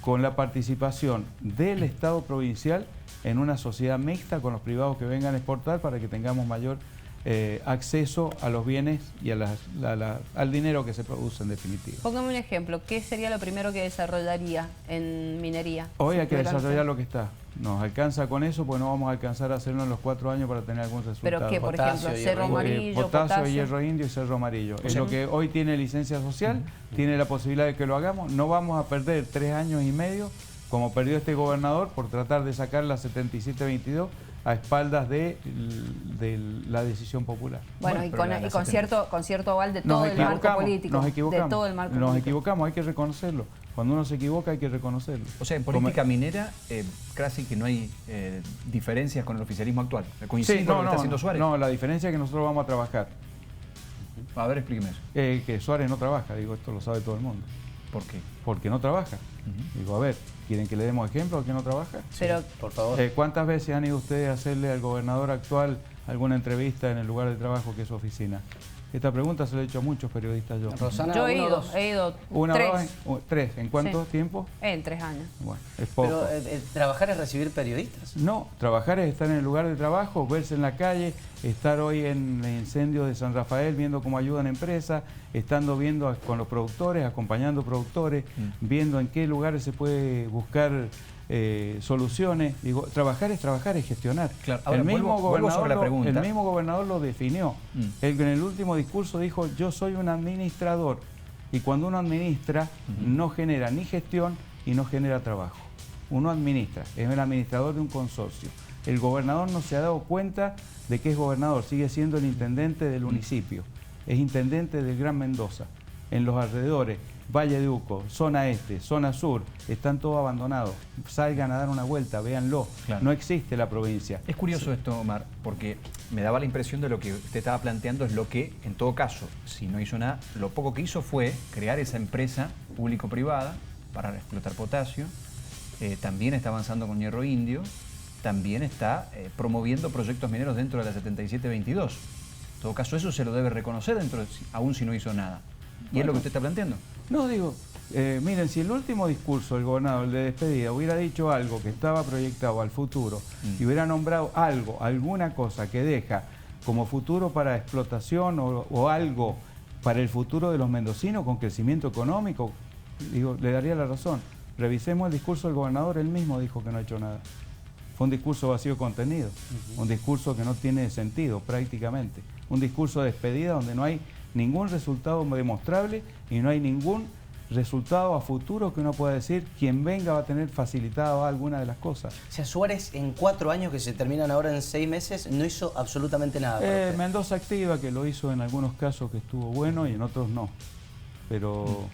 con la participación del Estado provincial en una sociedad mixta con los privados que vengan a exportar, para que tengamos mayor acceso a los bienes y al dinero que se produce en definitiva. Póngame un ejemplo, ¿qué sería lo primero que desarrollaría en minería? Hoy hay que desarrollar lo que está. Nos alcanza con eso, pues no vamos a alcanzar a hacerlo en los 4 años para tener algún resultado. ¿Pero qué, por ejemplo? Cerro Amarillo, potasio, hierro indio y Cerro Amarillo. Es lo que hoy tiene licencia social, tiene la posibilidad de que lo hagamos. No vamos a perder 3 años y medio, como perdió este gobernador, por tratar de sacar la 7722 a espaldas de la decisión popular. Bueno, y con cierto aval de todo el marco político. Nos equivocamos, de todo el marco nos político. equivocamos, hay que reconocerlo. Cuando uno se equivoca hay que reconocerlo. O sea, en política minera, casi que no hay diferencias con el oficialismo actual. ¿Coincide con lo que está haciendo Suárez? No, la diferencia es que nosotros vamos a trabajar. A ver, explíqueme eso. Que Suárez no trabaja, digo, esto lo sabe todo el mundo. ¿Por qué? Porque no trabaja. Digo, a ver, ¿quieren que le demos ejemplo de que no trabaja? Pero, sí, por favor. ¿Cuántas veces han ido ustedes a hacerle al gobernador actual alguna entrevista en el lugar de trabajo que es su oficina? Esta pregunta se la he hecho a muchos periodistas yo. Rosana, yo he ido tres. ¿En cuánto tiempo? En 3 años. Bueno, es poco. Pero ¿trabajar es recibir periodistas? No, trabajar es estar en el lugar de trabajo, verse en la calle, estar hoy en el incendio de San Rafael viendo cómo ayudan empresas, estando viendo con los productores, acompañando productores, viendo en qué lugares se puede buscar soluciones. Digo, trabajar es gestionar. Claro. Ahora, el mismo gobernador lo definió. Él en el último discurso dijo: yo soy un administrador, y cuando uno administra no genera ni gestión y no genera trabajo. Uno administra, es el administrador de un consorcio. El gobernador no se ha dado cuenta de que es gobernador, sigue siendo el intendente del municipio, es intendente del Gran Mendoza. En los alrededores Valle de Uco, zona este, zona sur, están todos abandonados. Salgan a dar una vuelta, véanlo. Claro. No existe la provincia. Es curioso esto, Omar, porque me daba la impresión de lo que usted estaba planteando es lo que, en todo caso, si no hizo nada, lo poco que hizo fue crear esa empresa público-privada para explotar potasio. También está avanzando con hierro indio, también está promoviendo proyectos mineros dentro de la 7722. En todo caso, eso se lo debe reconocer aún si no hizo nada. ¿Y es lo que usted está planteando? No, digo, miren, si el último discurso del gobernador de despedida hubiera dicho algo que estaba proyectado al futuro y hubiera nombrado algo, alguna cosa que deja como futuro para explotación o algo para el futuro de los mendocinos con crecimiento económico, digo, le daría la razón. Revisemos el discurso del gobernador, él mismo dijo que no ha hecho nada. Fue un discurso vacío de contenido, un discurso que no tiene sentido prácticamente, un discurso de despedida donde no hay ningún resultado demostrable y no hay ningún resultado a futuro que uno pueda decir quien venga va a tener facilitada alguna de las cosas. O sea, Suárez en 4 años que se terminan ahora en 6 meses no hizo absolutamente nada. Mendoza Activa, que lo hizo en algunos casos que estuvo bueno y en otros no. Pero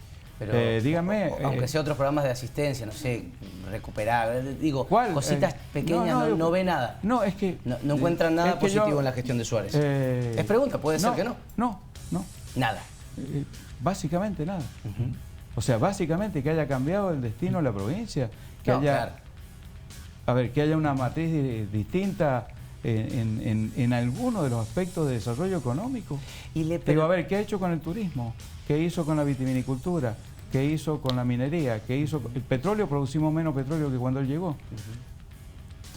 dígame... aunque sea otros programas de asistencia, no sé, recuperar, digo, ¿cuál? Cositas pequeñas, no ve nada. No, es que... No encuentran nada positivo en la gestión de Suárez. Es pregunta, puede ser que no. No. Nada. Básicamente nada. O sea, básicamente que haya cambiado el destino de la provincia, que haya... Claro. Que haya una matriz distinta en alguno de los aspectos de desarrollo económico. Digo, ¿qué ha hecho con el turismo? ¿Qué hizo con la vitivinicultura? ¿Qué hizo con la minería? ¿Qué hizo? El petróleo, producimos menos petróleo que cuando él llegó.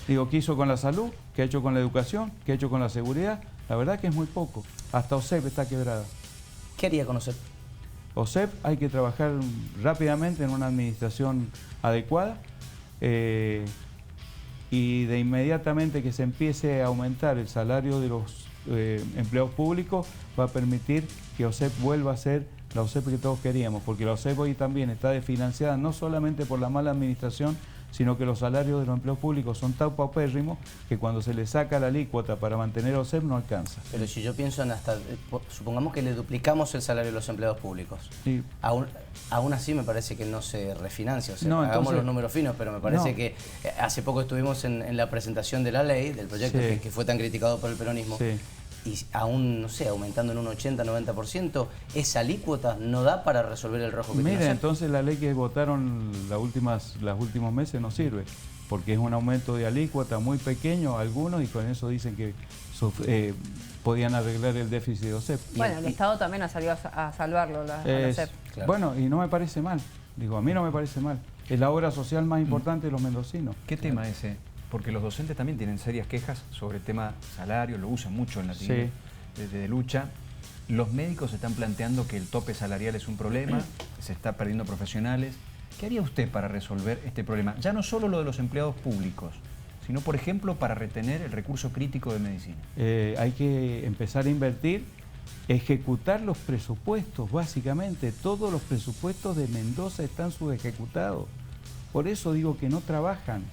Digo, ¿qué hizo con la salud? ¿Qué ha hecho con la educación? ¿Qué ha hecho con la seguridad? La verdad que es muy poco. Hasta OSEP está quebrada. ¿Qué haría con OSEP? OSEP hay que trabajar rápidamente en una administración adecuada y de inmediatamente que se empiece a aumentar el salario de los empleados públicos va a permitir que OSEP vuelva a ser la OSEP que todos queríamos, porque la OSEP hoy también está desfinanciada no solamente por la mala administración, sino que los salarios de los empleados públicos son tan paupérrimos que cuando se le saca la alícuota para mantener a OSEP no alcanza. Pero si yo pienso en supongamos que le duplicamos el salario de los empleados públicos, sí. Aún así me parece que no se refinancia, o sea, hagamos los números finos, pero me parece que hace poco estuvimos en la presentación de la ley, del proyecto que fue tan criticado por el peronismo, y aún, no sé, aumentando en un 80-90%, esa alícuota no da para resolver el rojo que tiene. Mira, entonces la ley que votaron los últimos meses no sirve, porque es un aumento de alícuota muy pequeño algunos y con eso dicen que podían arreglar el déficit de OSEP. Bueno, el Estado también ha salido a salvarlo, a la OSEP. Claro. Bueno, y no me parece mal, digo, a mí no me parece mal. Es la obra social más importante de los mendocinos. ¿Qué tema ese? Porque los docentes también tienen serias quejas sobre el tema salario, lo usan mucho en la TIC de lucha. Los médicos están planteando que el tope salarial es un problema, se está perdiendo profesionales. ¿Qué haría usted para resolver este problema? Ya no solo lo de los empleados públicos, sino, por ejemplo, para retener el recurso crítico de medicina. Hay que empezar a invertir, ejecutar los presupuestos, básicamente. Todos los presupuestos de Mendoza están subejecutados. Por eso digo que no trabajan.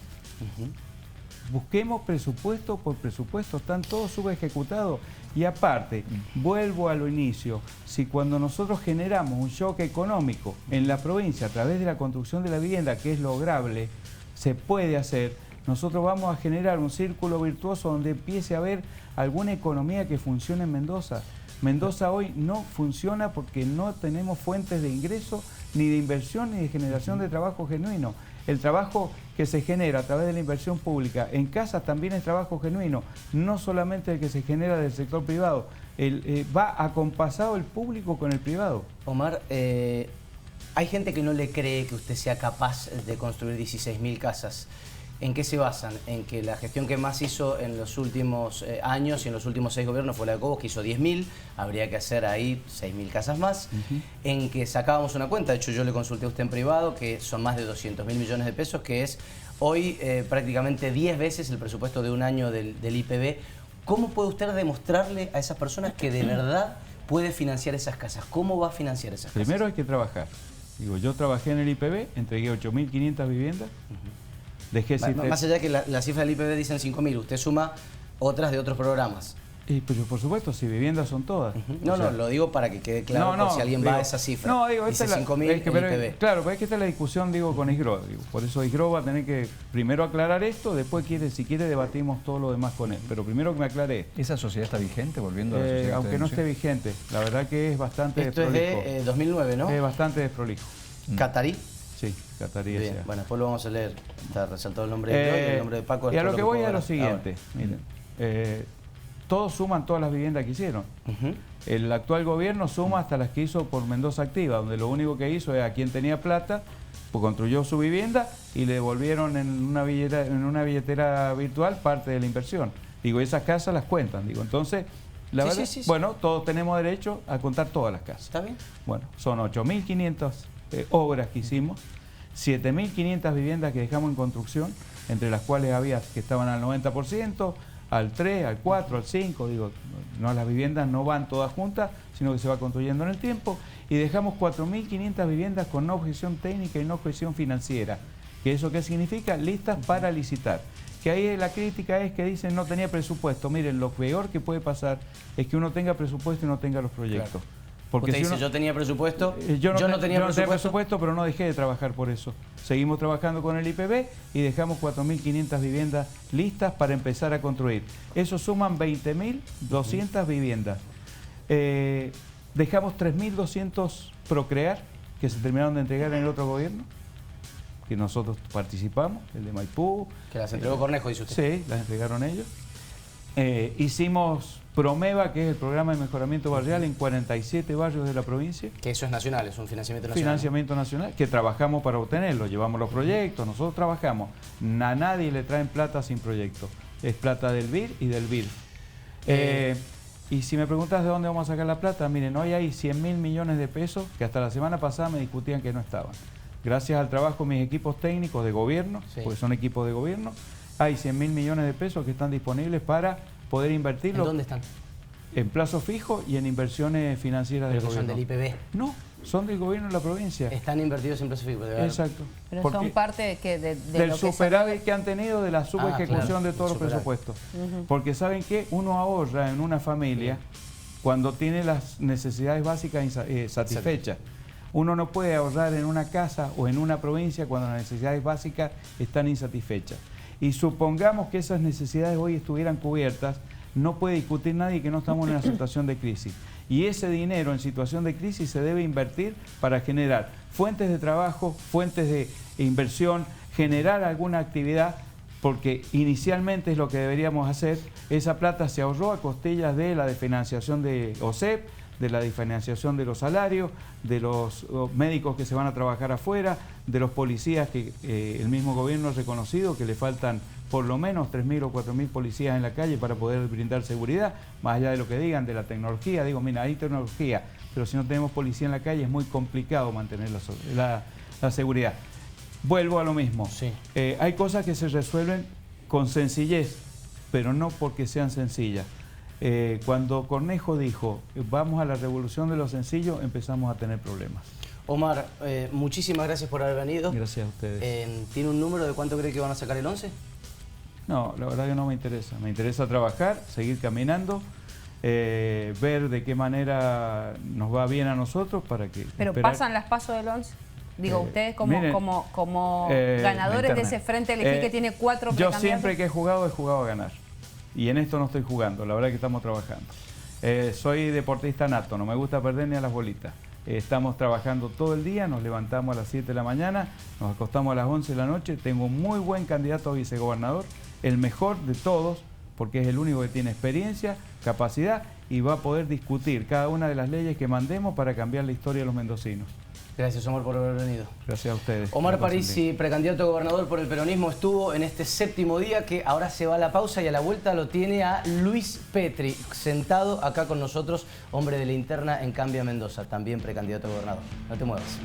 Busquemos presupuesto por presupuesto, están todos subejecutados. Y aparte, vuelvo a lo inicio, si cuando nosotros generamos un shock económico en la provincia a través de la construcción de la vivienda, que es lograble, se puede hacer, nosotros vamos a generar un círculo virtuoso donde empiece a haber alguna economía que funcione en Mendoza. Mendoza hoy no funciona porque no tenemos fuentes de ingreso, ni de inversión, ni de generación de trabajo genuino. El trabajo que se genera a través de la inversión pública en casas también es trabajo genuino, no solamente el que se genera del sector privado. Va acompasado el público con el privado. Omar, hay gente que no le cree que usted sea capaz de construir 16.000 casas. ¿En qué se basan? En que la gestión que más hizo en los últimos años y en los últimos 6 gobiernos fue la de Cobos, que hizo 10.000, habría que hacer ahí 6.000 casas más. En que sacábamos una cuenta, de hecho yo le consulté a usted en privado, que son más de 200.000 millones de pesos, que es hoy prácticamente 10 veces el presupuesto de un año del IPB. ¿Cómo puede usted demostrarle a esas personas que de verdad puede financiar esas casas? ¿Cómo va a financiar esas casas? Primero hay que trabajar. Digo, yo trabajé en el IPB, entregué 8.500 viviendas. Más allá de que la cifra del IPB dicen 5.000, usted suma otras de otros programas. Y por supuesto, si viviendas son todas. No, lo digo para que quede claro por si alguien va a esa cifra. No, digo, dice 5.000 es que, IPB. claro, pero es que esta es la discusión, digo, con ISGRO. Por eso ISGRO va a tener que primero aclarar esto, después si quiere debatimos todo lo demás con él. Pero primero que me aclare esto. ¿Esa sociedad está vigente, volviendo a la sociedad? Aunque no esté vigente, la verdad que es bastante desprolijo. Esto es de 2009, ¿no? Es bastante desprolijo. ¿Catarí? Sí, Catarí. Bien, bueno, después lo vamos a leer. Está resaltado el nombre de yo y el nombre de Paco. Y a lo que voy es lo siguiente. Miren, todos suman todas las viviendas que hicieron. El actual gobierno suma hasta las que hizo por Mendoza Activa, donde lo único que hizo es a quien tenía plata, pues construyó su vivienda y le devolvieron en una billetera virtual parte de la inversión. Digo, esas casas las cuentan. Digo, entonces, la verdad, bueno, todos tenemos derecho a contar todas las casas. ¿Está bien? Bueno, son 8.500 obras que hicimos, 7.500 viviendas que dejamos en construcción, entre las cuales había que estaban al 90%, al 3, al 4, al 5, digo, no, las viviendas no van todas juntas, sino que se va construyendo en el tiempo, y dejamos 4.500 viviendas con no objeción técnica y no objeción financiera. ¿Que eso qué significa? Listas para licitar. Que ahí la crítica es que dicen no tenía presupuesto. Miren, lo peor que puede pasar es que uno tenga presupuesto y no tenga los proyectos. Claro. Porque usted si dice, yo tenía presupuesto, yo no tenía presupuesto, pero no dejé de trabajar por eso. Seguimos trabajando con el IPB y dejamos 4.500 viviendas listas para empezar a construir. Eso suman 20.200 viviendas. Dejamos 3.200 Procrear, que se terminaron de entregar en el otro gobierno, que nosotros participamos, el de Maipú. Que las entregó Cornejo, dice usted. Sí, las entregaron ellos. Hicimos Promeva, que es el programa de mejoramiento barrial en 47 barrios de la provincia. Que eso es nacional, es un financiamiento nacional. Financiamiento nacional, que trabajamos para obtenerlo, llevamos los proyectos, nosotros trabajamos. A nadie le traen plata sin proyecto, es plata del BIR y del BIR. Y si me preguntas de dónde vamos a sacar la plata, miren, hoy hay 100.000 millones de pesos que hasta la semana pasada me discutían que no estaban. Gracias al trabajo de mis equipos técnicos de gobierno, porque son equipos de gobierno, hay 100.000 millones de pesos que están disponibles para poder invertirlos. ¿En dónde están? En plazo fijo y en inversiones financieras del gobierno. ¿Son del IPB? No, son del gobierno de la provincia. Están invertidos en plazo fijo. Exacto. Pero son parte del lo superávit que han tenido de la subejecución de todos los presupuestos. Porque ¿saben qué? Uno ahorra en una familia cuando tiene las necesidades básicas satisfechas. Uno no puede ahorrar en una casa o en una provincia cuando las necesidades básicas están insatisfechas. Y supongamos que esas necesidades hoy estuvieran cubiertas, no puede discutir nadie que no estamos en una situación de crisis. Y ese dinero en situación de crisis se debe invertir para generar fuentes de trabajo, fuentes de inversión, generar alguna actividad, porque inicialmente es lo que deberíamos hacer. Esa plata se ahorró a costillas de la financiación de OSEP, de la diferenciación de los salarios, de los médicos que se van a trabajar afuera, de los policías que el mismo gobierno ha reconocido que le faltan por lo menos 3.000 o 4.000 policías en la calle para poder brindar seguridad, más allá de lo que digan de la tecnología. Digo, mira, hay tecnología, pero si no tenemos policía en la calle es muy complicado mantener la seguridad. Vuelvo a lo mismo. Sí. Hay cosas que se resuelven con sencillez, pero no porque sean sencillas. Cuando Cornejo dijo, vamos a la revolución de lo sencillo, empezamos a tener problemas. Omar, muchísimas gracias por haber venido. Gracias a ustedes. ¿Tiene un número de cuánto cree que van a sacar el 11? No, la verdad que no me interesa. Me interesa trabajar, seguir caminando, ver de qué manera nos va bien a nosotros para que... ¿Pero pasan las pasos del 11? Digo, ustedes como ganadores de ese Frente Elegí que tiene 4 precandidatos. Yo siempre que he jugado a ganar. Y en esto no estoy jugando, la verdad que estamos trabajando. Soy deportista nato, no me gusta perder ni a las bolitas. Estamos trabajando todo el día, nos levantamos a las 7 de la mañana, nos acostamos a las 11 de la noche. Tengo un muy buen candidato a vicegobernador, el mejor de todos, porque es el único que tiene experiencia, capacidad y va a poder discutir cada una de las leyes que mandemos para cambiar la historia de los mendocinos. Gracias, Omar, por haber venido. Gracias a ustedes. Omar Parisi, precandidato a gobernador por el peronismo, estuvo en este 7º día que ahora se va a la pausa y a la vuelta lo tiene a Luis Petri, sentado acá con nosotros, hombre de la interna en Cambia Mendoza, también precandidato a gobernador. No te muevas.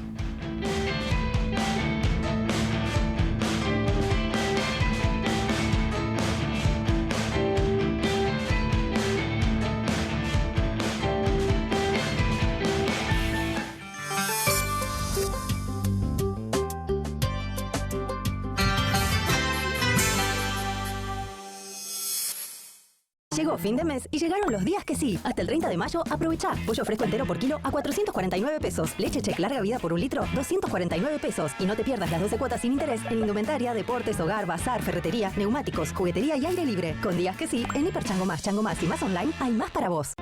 Llegó fin de mes y llegaron los días que sí. Hasta el 30 de mayo, aprovechá. Pollo fresco entero por kilo a 449 pesos. Leche Check larga vida por un litro, 249 pesos. Y no te pierdas las 12 cuotas sin interés en indumentaria, deportes, hogar, bazar, ferretería, neumáticos, juguetería y aire libre. Con días que sí, en Hiper Chango Más y Más Online hay más para vos.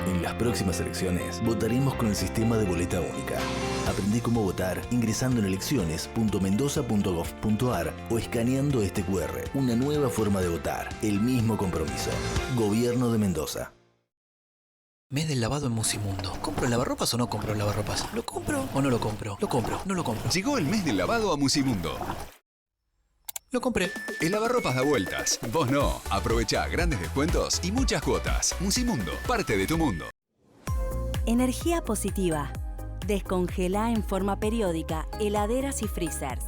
En las próximas elecciones votaremos con el sistema de boleta única. Aprendí cómo votar ingresando en elecciones.mendoza.gov.ar o escaneando este QR. Una nueva forma de votar. El mismo compromiso. Gobierno de Mendoza. Mes del lavado en Musimundo. ¿Compro lavarropas o no compro lavarropas? ¿Lo compro o no lo compro? Lo compro, no lo compro. Llegó el mes del lavado a Musimundo. Lo compré. El lavarropas da vueltas. Vos no. Aprovechá grandes descuentos y muchas cuotas. Musimundo, parte de tu mundo. Energía positiva. Descongelá en forma periódica heladeras y freezers.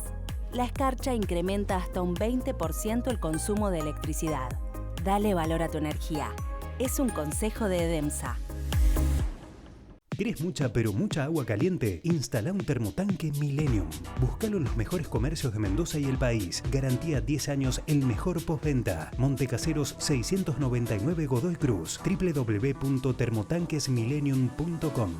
La escarcha incrementa hasta un 20% el consumo de electricidad. Dale valor a tu energía. Es un consejo de Edemsa. ¿Querés mucha pero mucha agua caliente? Instala un termotanque Millennium. Búscalo en los mejores comercios de Mendoza y el país. Garantía 10 años el mejor postventa. Montecaseros 699 Godoy Cruz. www.termotanquesmillennium.com.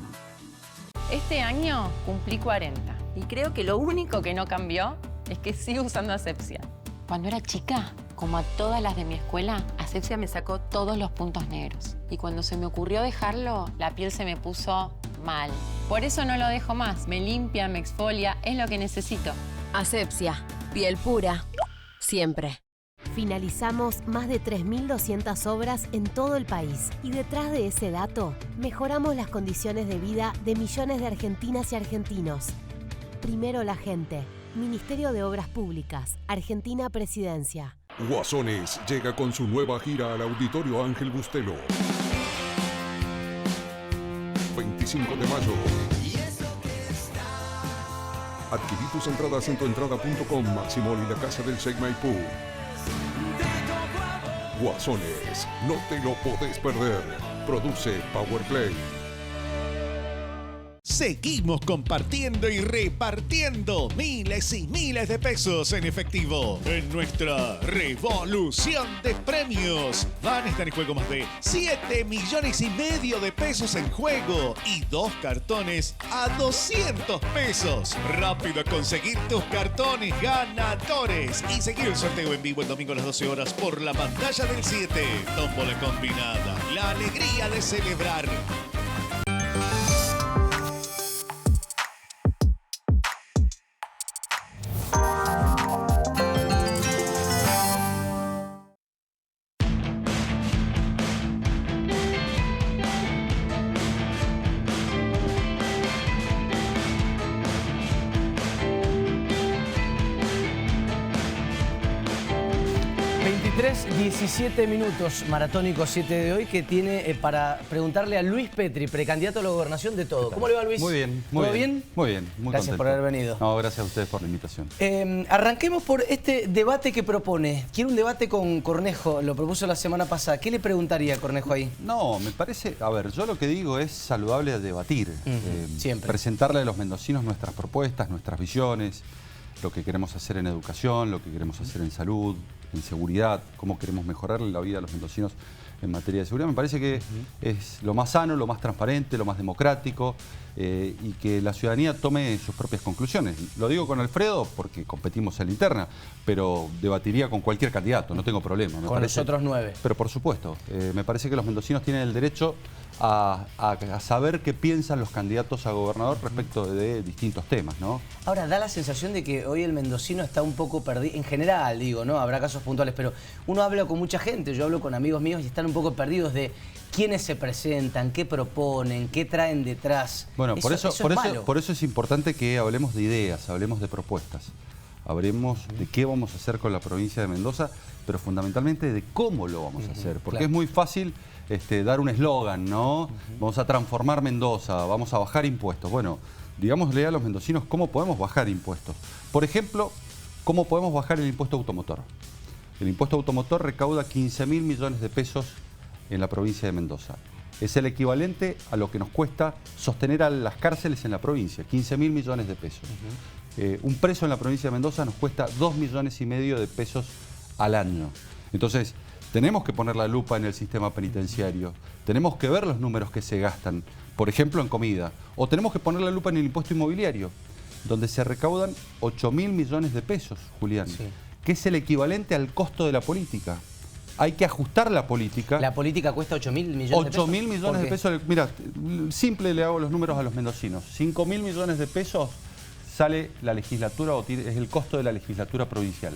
Este año cumplí 40 y creo que lo único que no cambió es que sigo usando Asepxia. Cuando era chica, como a todas las de mi escuela, Asepxia me sacó todos los puntos negros. Y cuando se me ocurrió dejarlo, la piel se me puso mal. Por eso no lo dejo más. Me limpia, me exfolia, es lo que necesito. Asepxia, piel pura, siempre. Finalizamos más de 3.200 obras en todo el país. Y detrás de ese dato, mejoramos las condiciones de vida de millones de argentinas y argentinos. Primero la gente. Ministerio de Obras Públicas, Argentina Presidencia. Guasones llega con su nueva gira al Auditorio Ángel Bustelo. 25 de mayo. Adquirí tus entradas en tuentrada.com, Maximol y la Casa del Sheikh Maipú. Guasones, no te lo podés perder. Produce Powerplay. Seguimos compartiendo y repartiendo miles y miles de pesos en efectivo en nuestra revolución de premios. Van a estar en juego más de 7,5 millones de pesos en juego y 2 cartones a 200 pesos. Rápido a conseguir tus cartones ganadores y seguir el sorteo en vivo el domingo a las 12 horas por la pantalla del 7. Tómbola combinada, la alegría de celebrar. Tres, 17 minutos, Maratónico 7 de hoy, que tiene para preguntarle a Luis Petri, precandidato a la gobernación de todo. ¿Cómo le va, Luis? Muy bien, ¿Todo bien? Muy bien, muy Gracias contento. por haber venido. No, gracias a ustedes por la invitación. Arranquemos por este debate que propone. Quiere un debate con Cornejo, lo propuso la semana pasada. ¿Qué le preguntaría a Cornejo ahí? No, me parece, a ver, yo lo que digo es saludable debatir. Siempre. Presentarle a los mendocinos nuestras propuestas, nuestras visiones, lo que queremos hacer en educación, lo que queremos hacer en salud, en seguridad, cómo queremos mejorarle la vida a los mendocinos en materia de seguridad. Me parece que es lo más sano, lo más transparente, lo más democrático y que la ciudadanía tome sus propias conclusiones. Lo digo con Alfredo porque competimos en la interna, pero debatiría con cualquier candidato, no tengo problema. Con los otros 9. Pero por supuesto, me parece que los mendocinos tienen el derecho a saber qué piensan los candidatos a gobernador respecto de distintos temas, ¿no? Ahora, da la sensación de que hoy el mendocino está un poco perdido, en general digo, ¿no? Habrá casos puntuales, pero uno habla con mucha gente, yo hablo con amigos míos y están un poco perdidos de quiénes se presentan, qué proponen, qué traen detrás. Bueno, por eso es importante que hablemos de ideas, hablemos de propuestas. Hablemos de qué vamos a hacer con la provincia de Mendoza, pero fundamentalmente de cómo lo vamos a hacer, porque es muy fácil dar un eslogan, ¿no? Vamos a transformar Mendoza, vamos a bajar impuestos. Bueno, digámosle a los mendocinos cómo podemos bajar impuestos. Por ejemplo, cómo podemos bajar el impuesto automotor. El impuesto automotor recauda 15.000 millones de pesos en la provincia de Mendoza. Es el equivalente a lo que nos cuesta sostener a las cárceles en la provincia, 15.000 millones de pesos. Un preso en la provincia de Mendoza nos cuesta 2,5 millones de pesos al año. Entonces, Tenemos que poner la lupa en el sistema penitenciario. Tenemos que ver los números que se gastan, por ejemplo, en comida. O tenemos que poner la lupa en el impuesto inmobiliario, donde se recaudan 8.000 millones de pesos, Julián, que es el equivalente al costo de la política. Hay que ajustar la política. ¿La política cuesta 8.000 millones de pesos? 8.000 millones de pesos. Mira, simple le hago los números a los mendocinos. 5.000 millones de pesos sale la legislatura, o es el costo de la legislatura provincial.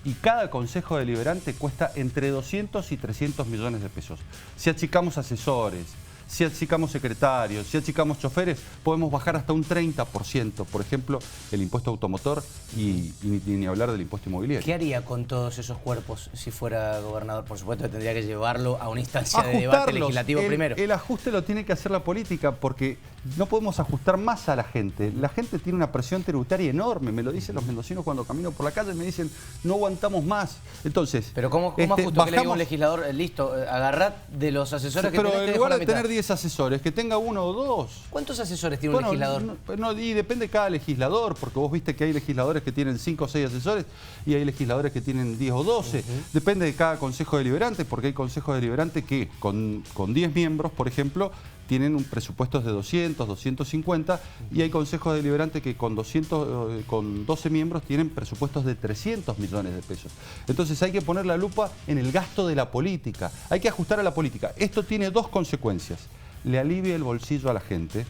Y cada consejo deliberante cuesta entre 200 y 300 millones de pesos. Si achicamos asesores, si achicamos secretarios, si achicamos choferes, podemos bajar hasta un 30%, por ejemplo, el impuesto automotor y ni hablar del impuesto inmobiliario. ¿Qué haría con todos esos cuerpos si fuera gobernador? Por supuesto que tendría que llevarlo a una instancia de debate legislativo primero. El ajuste lo tiene que hacer la política, porque no podemos ajustar más a la gente. La gente tiene una presión tributaria enorme, me lo dicen los mendocinos cuando camino por la calle, me dicen, no aguantamos más. Entonces, pero ¿cómo ajusto que le diga un legislador, listo, agarrad de los asesores que tenés, pero en lugar de tener 10 asesores, que tenga 1 o 2. ¿Cuántos asesores tiene un legislador? Y depende de cada legislador, porque vos viste que hay legisladores que tienen 5 o 6 asesores y hay legisladores que tienen 10 o 12. Depende de cada consejo deliberante, porque hay consejos deliberantes que con 10 miembros, por ejemplo, tienen un presupuesto de 200, 250, y hay consejos deliberantes que con 12 miembros tienen presupuestos de 300 millones de pesos. Entonces hay que poner la lupa en el gasto de la política. Hay que ajustar a la política. Esto tiene 2 consecuencias. Le alivia el bolsillo a la gente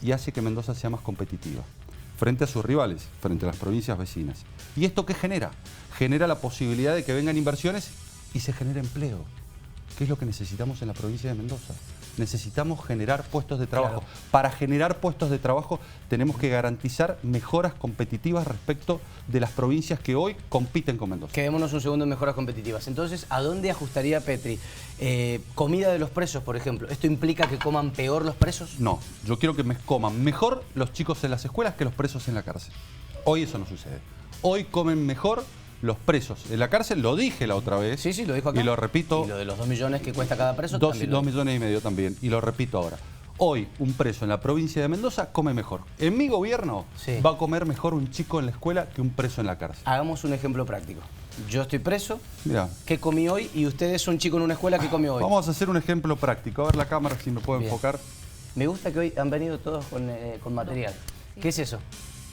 y hace que Mendoza sea más competitiva frente a sus rivales, frente a las provincias vecinas. ¿Y esto qué genera? Genera la posibilidad de que vengan inversiones y se genere empleo, que es lo que necesitamos en la provincia de Mendoza. Necesitamos generar puestos de trabajo. Claro. Para generar puestos de trabajo tenemos que garantizar mejoras competitivas respecto de las provincias que hoy compiten con Mendoza. Quedémonos un segundo en mejoras competitivas. Entonces, ¿a dónde ajustaría Petri? Comida de los presos, por ejemplo. ¿Esto implica que coman peor los presos? No, yo quiero que coman mejor los chicos en las escuelas que los presos en la cárcel. Hoy eso no sucede. Hoy comen mejor los presos en la cárcel, lo dije la otra vez. Sí, lo dijo acá. Y lo repito. Y lo de los 2 millones que cuesta cada preso también. 2 millones y medio también. Y lo repito ahora. Hoy un preso en la provincia de Mendoza come mejor. En mi gobierno va a comer mejor un chico en la escuela que un preso en la cárcel. Hagamos un ejemplo práctico. Yo estoy preso. Mirá. ¿Qué comí hoy? Y usted es un chico en una escuela que comió hoy. Vamos a hacer un ejemplo práctico. A ver la cámara si me puede enfocar. Me gusta que hoy han venido todos con material. ¿Qué es eso?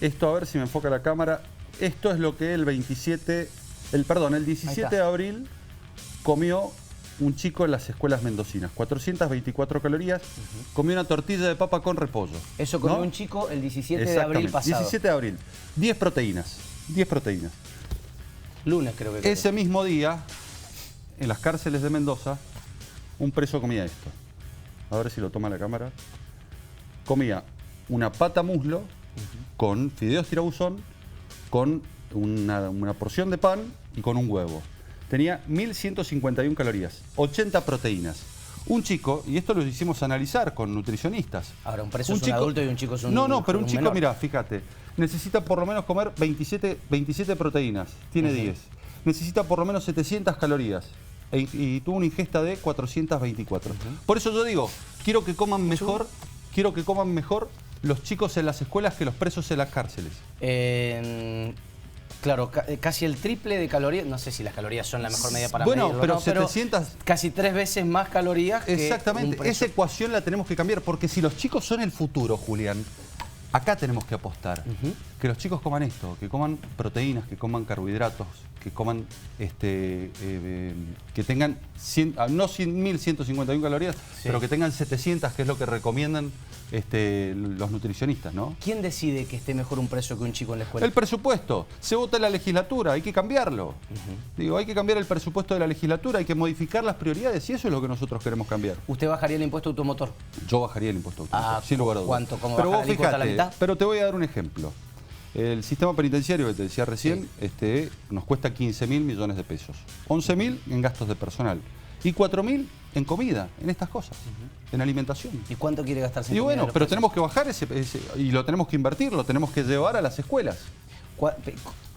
Esto, a ver si me enfoca la cámara. Esto es lo que el 17 de abril comió un chico en las escuelas mendocinas. 424 calorías, comió una tortilla de papa con repollo. Eso comió un chico el 17 de abril pasado. 17 de abril. 10 proteínas. 10 proteínas. Lunes creo que. Ese mismo día, en las cárceles de Mendoza, un preso comía esto. A ver si lo toma la cámara. Comía una pata muslo con fideos tirabuzón, con una porción de pan y con un huevo. Tenía 1.151 calorías, 80 proteínas. Un chico, y esto lo hicimos analizar con nutricionistas. Ahora, un preso es un adulto y un chico es un No, pero un chico, menor. mira, fíjate, necesita por lo menos comer 27 proteínas, tiene 10. Necesita por lo menos 700 calorías y tuvo una ingesta de 424. Por eso yo digo, quiero que coman mejor los chicos en las escuelas que los presos en las cárceles. Claro, casi el triple de calorías. No sé si las calorías son la mejor medida para medirlo, medirlo, pero ¿no? 700... Pero casi 3 veces más calorías que exactamente, un preso. Esa ecuación la tenemos que cambiar, porque si los chicos son el futuro, Julián, acá tenemos que apostar. Que los chicos coman esto, que coman proteínas, que coman carbohidratos, que coman, que tengan, no 1.151 calorías, pero que tengan 700, que es lo que recomiendan los nutricionistas, ¿no? ¿Quién decide que esté mejor un preso que un chico en la escuela? El presupuesto. Se vota en la legislatura, hay que cambiarlo. Digo, hay que cambiar el presupuesto de la legislatura, hay que modificar las prioridades y eso es lo que nosotros queremos cambiar. ¿Usted bajaría el impuesto automotor? Yo bajaría el impuesto automotor, sin lugar a dudas. ¿Cuánto? ¿Cómo pero bajar vos el a la mitad? Pero te voy a dar un ejemplo. El sistema penitenciario que te decía recién nos cuesta 15.000 millones de pesos. 11.000 en gastos de personal y 4.000 en comida, en estas cosas, en alimentación. ¿Y cuánto quiere gastarse en y comida? Bueno, pero tenemos que bajar ese y lo tenemos que invertir, lo tenemos que llevar a las escuelas.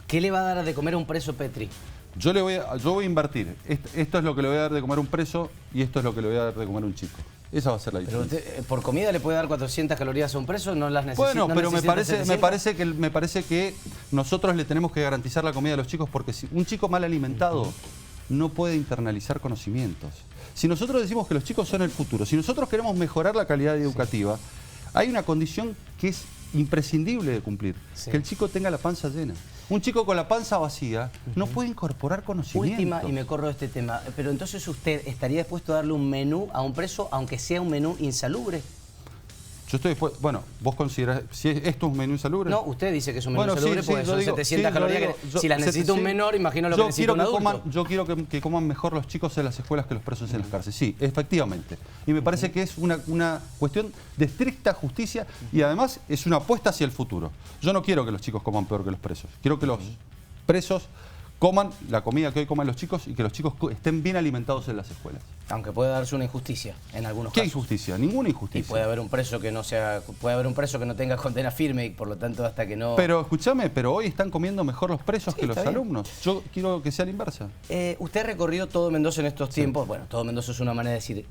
¿Qué le va a dar de comer a un preso, Petri? Yo voy a invertir. Esto es lo que le voy a dar de comer a un preso y esto es lo que le voy a dar de comer a un chico. Esa va a ser la diferencia. Pero usted, ¿por comida le puede dar 400 calorías a un preso? ¿No las necesita? Bueno, pero me parece que que nosotros le tenemos que garantizar la comida a los chicos, porque si un chico mal alimentado no puede internalizar conocimientos. Si nosotros decimos que los chicos son el futuro, si nosotros queremos mejorar la calidad educativa, hay una condición que es imprescindible de cumplir, que el chico tenga la panza llena. Un chico con la panza vacía no puede incorporar conocimiento. Última, y me corro de este tema, pero entonces usted estaría dispuesto a darle un menú a un preso, aunque sea un menú insalubre. Yo estoy dispuesto, bueno, vos considerás, si esto es un menú insalubre. No, usted dice que es un menú insalubre porque son 700 calorías. Si las necesita un menor, imagino lo que necesita un adulto. Yo quiero que coman mejor los chicos en las escuelas que los presos en las cárceles. Sí, efectivamente. Y me parece que es una cuestión de estricta justicia y además es una apuesta hacia el futuro. Yo no quiero que los chicos coman peor que los presos. Quiero que los presos coman la comida que hoy coman los chicos y que los chicos estén bien alimentados en las escuelas. Aunque puede darse una injusticia en algunos casos. ¿Qué injusticia? Ninguna injusticia. Y puede haber un preso que no sea, puede haber un preso que no tenga condena firme y por lo tanto hasta que no... Pero escúchame, pero hoy están comiendo mejor los presos que los alumnos. Yo quiero que sea la inversa. Usted ha recorrido todo Mendoza en estos tiempos. Bueno, todo Mendoza es una manera de decir.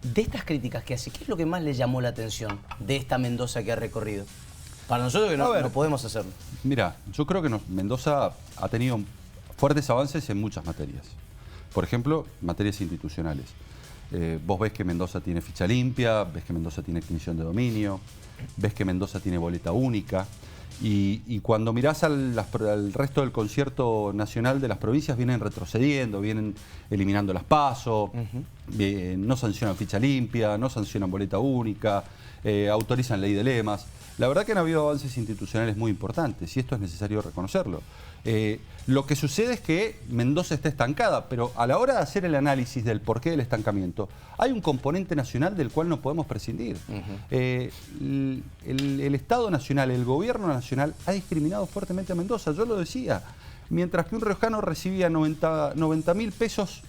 De estas críticas que hace, ¿qué es lo que más le llamó la atención de esta Mendoza que ha recorrido? Para nosotros que no podemos hacerlo. Mira, yo creo que Mendoza ha tenido fuertes avances en muchas materias. Por ejemplo, materias institucionales. Vos ves que Mendoza tiene ficha limpia, ves que Mendoza tiene extinción de dominio, ves que Mendoza tiene boleta única. Y cuando mirás al resto del concierto nacional de las provincias, vienen retrocediendo, vienen eliminando las PASO, no sancionan ficha limpia, no sancionan boleta única, autorizan ley de lemas. La verdad que han habido avances institucionales muy importantes y esto es necesario reconocerlo. Lo que sucede es que Mendoza está estancada, pero a la hora de hacer el análisis del porqué del estancamiento, hay un componente nacional del cual no podemos prescindir. El Estado Nacional, el Gobierno Nacional ha discriminado fuertemente a Mendoza, yo lo decía. Mientras que un riojano recibía 90.000 pesos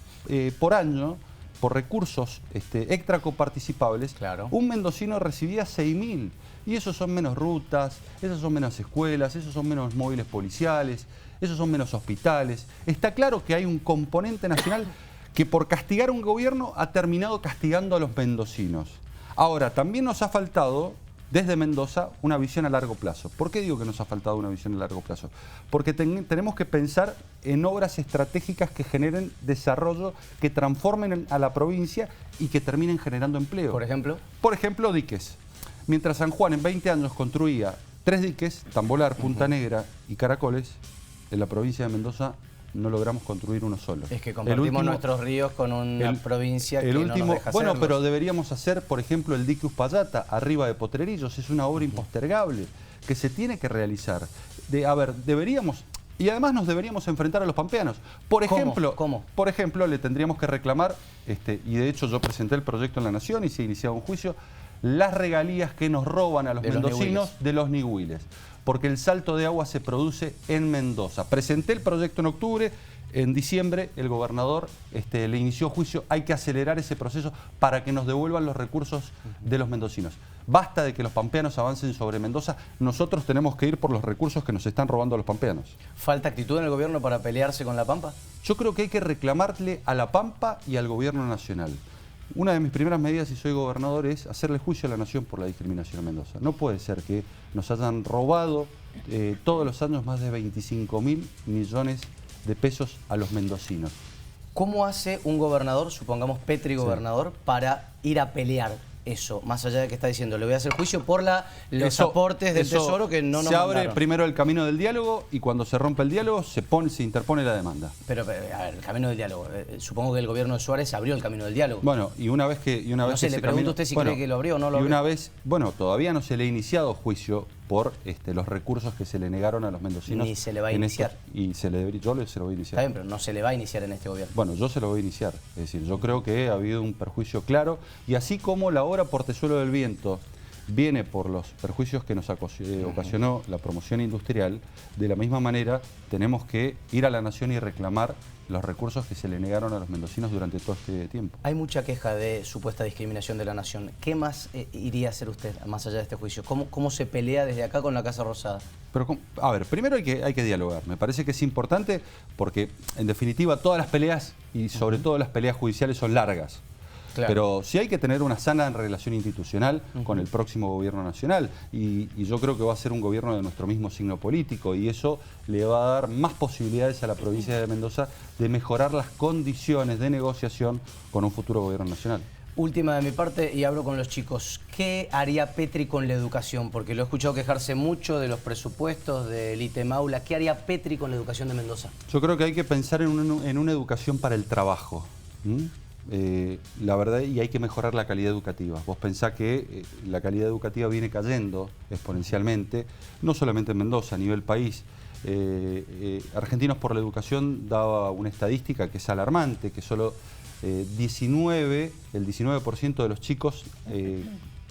por año por recursos extra coparticipables, un mendocino recibía 6.000. Y esos son menos rutas, esos son menos escuelas, esos son menos móviles policiales, esos son menos hospitales. Está claro que hay un componente nacional que por castigar a un gobierno ha terminado castigando a los mendocinos. Ahora, también nos ha faltado, desde Mendoza, una visión a largo plazo. ¿Por qué digo que nos ha faltado una visión a largo plazo? Porque tenemos que pensar en obras estratégicas que generen desarrollo, que transformen a la provincia y que terminen generando empleo. ¿Por ejemplo? Por ejemplo, diques. Mientras San Juan en 20 años construía 3 diques, Tambolar, Punta Negra y Caracoles, en la provincia de Mendoza no logramos construir uno solo. Es que compartimos nuestros ríos con una provincia que no nos deja Bueno, hacerlos. pero deberíamos hacer, por ejemplo, el dique Uspallata, arriba de Potrerillos. Es una obra impostergable que se tiene que realizar. Deberíamos... Y además nos deberíamos enfrentar a los pampeanos. Por ejemplo, Por ejemplo, le tendríamos que reclamar, y de hecho yo presenté el proyecto en La Nación y se iniciaba un juicio, las regalías que nos roban a los mendocinos de los nihuiles. Porque el salto de agua se produce en Mendoza. Presenté el proyecto en octubre, en diciembre el gobernador le inició juicio. Hay que acelerar ese proceso para que nos devuelvan los recursos de los mendocinos. Basta de que los pampeanos avancen sobre Mendoza. Nosotros tenemos que ir por los recursos que nos están robando los pampeanos. ¿Falta actitud en el gobierno para pelearse con La Pampa? Yo creo que hay que reclamarle a La Pampa y al gobierno nacional. Una de mis primeras medidas, si soy gobernador, es hacerle juicio a la nación por la discriminación en Mendoza. No puede ser que nos hayan robado todos los años más de 25.000 millones de pesos a los mendocinos. ¿Cómo hace un gobernador, supongamos Petri gobernador, para ir a pelear eso? Más allá de que está diciendo, le voy a hacer juicio por los aportes del Tesoro que no nos mandaron. Se abre primero el camino del diálogo y cuando se rompe el diálogo se interpone la demanda. Pero, a ver, el camino del diálogo. Supongo que el gobierno de Suárez abrió el camino del diálogo. Bueno, y una vez que... No sé, le pregunto a usted si cree que lo abrió o no lo abrió. Y una vez, bueno, todavía no se le ha iniciado juicio por los recursos que se le negaron a los mendocinos. Ni se le va a iniciar. Yo se lo voy a iniciar. Está bien, pero no se le va a iniciar en este gobierno. Bueno, yo se lo voy a iniciar. Es decir, yo creo que ha habido un perjuicio claro y así como la obra Portezuelo del Viento viene por los perjuicios que nos ocasionó la promoción industrial, de la misma manera tenemos que ir a la nación y reclamar los recursos que se le negaron a los mendocinos durante todo este tiempo. Hay mucha queja de supuesta discriminación de la nación. ¿Qué más iría a hacer usted más allá de este juicio? ¿Cómo se pelea desde acá con la Casa Rosada? Pero, a ver, primero hay que dialogar. Me parece que es importante porque, en definitiva, todas las peleas y sobre todo las peleas judiciales son largas. Claro. Pero sí hay que tener una sana relación institucional con el próximo gobierno nacional y yo creo que va a ser un gobierno de nuestro mismo signo político y eso le va a dar más posibilidades a la provincia de Mendoza de mejorar las condiciones de negociación con un futuro gobierno nacional. Última de mi parte y hablo con los chicos. ¿Qué haría Petri con la educación? Porque lo he escuchado quejarse mucho de los presupuestos, del ítem aula. ¿Qué haría Petri con la educación de Mendoza? Yo creo que hay que pensar en una educación para el trabajo. La verdad, y hay que mejorar la calidad educativa. Vos pensás que la calidad educativa viene cayendo exponencialmente, no solamente en Mendoza, a nivel país. Argentinos por la Educación daba una estadística que es alarmante, que solo el 19% de los chicos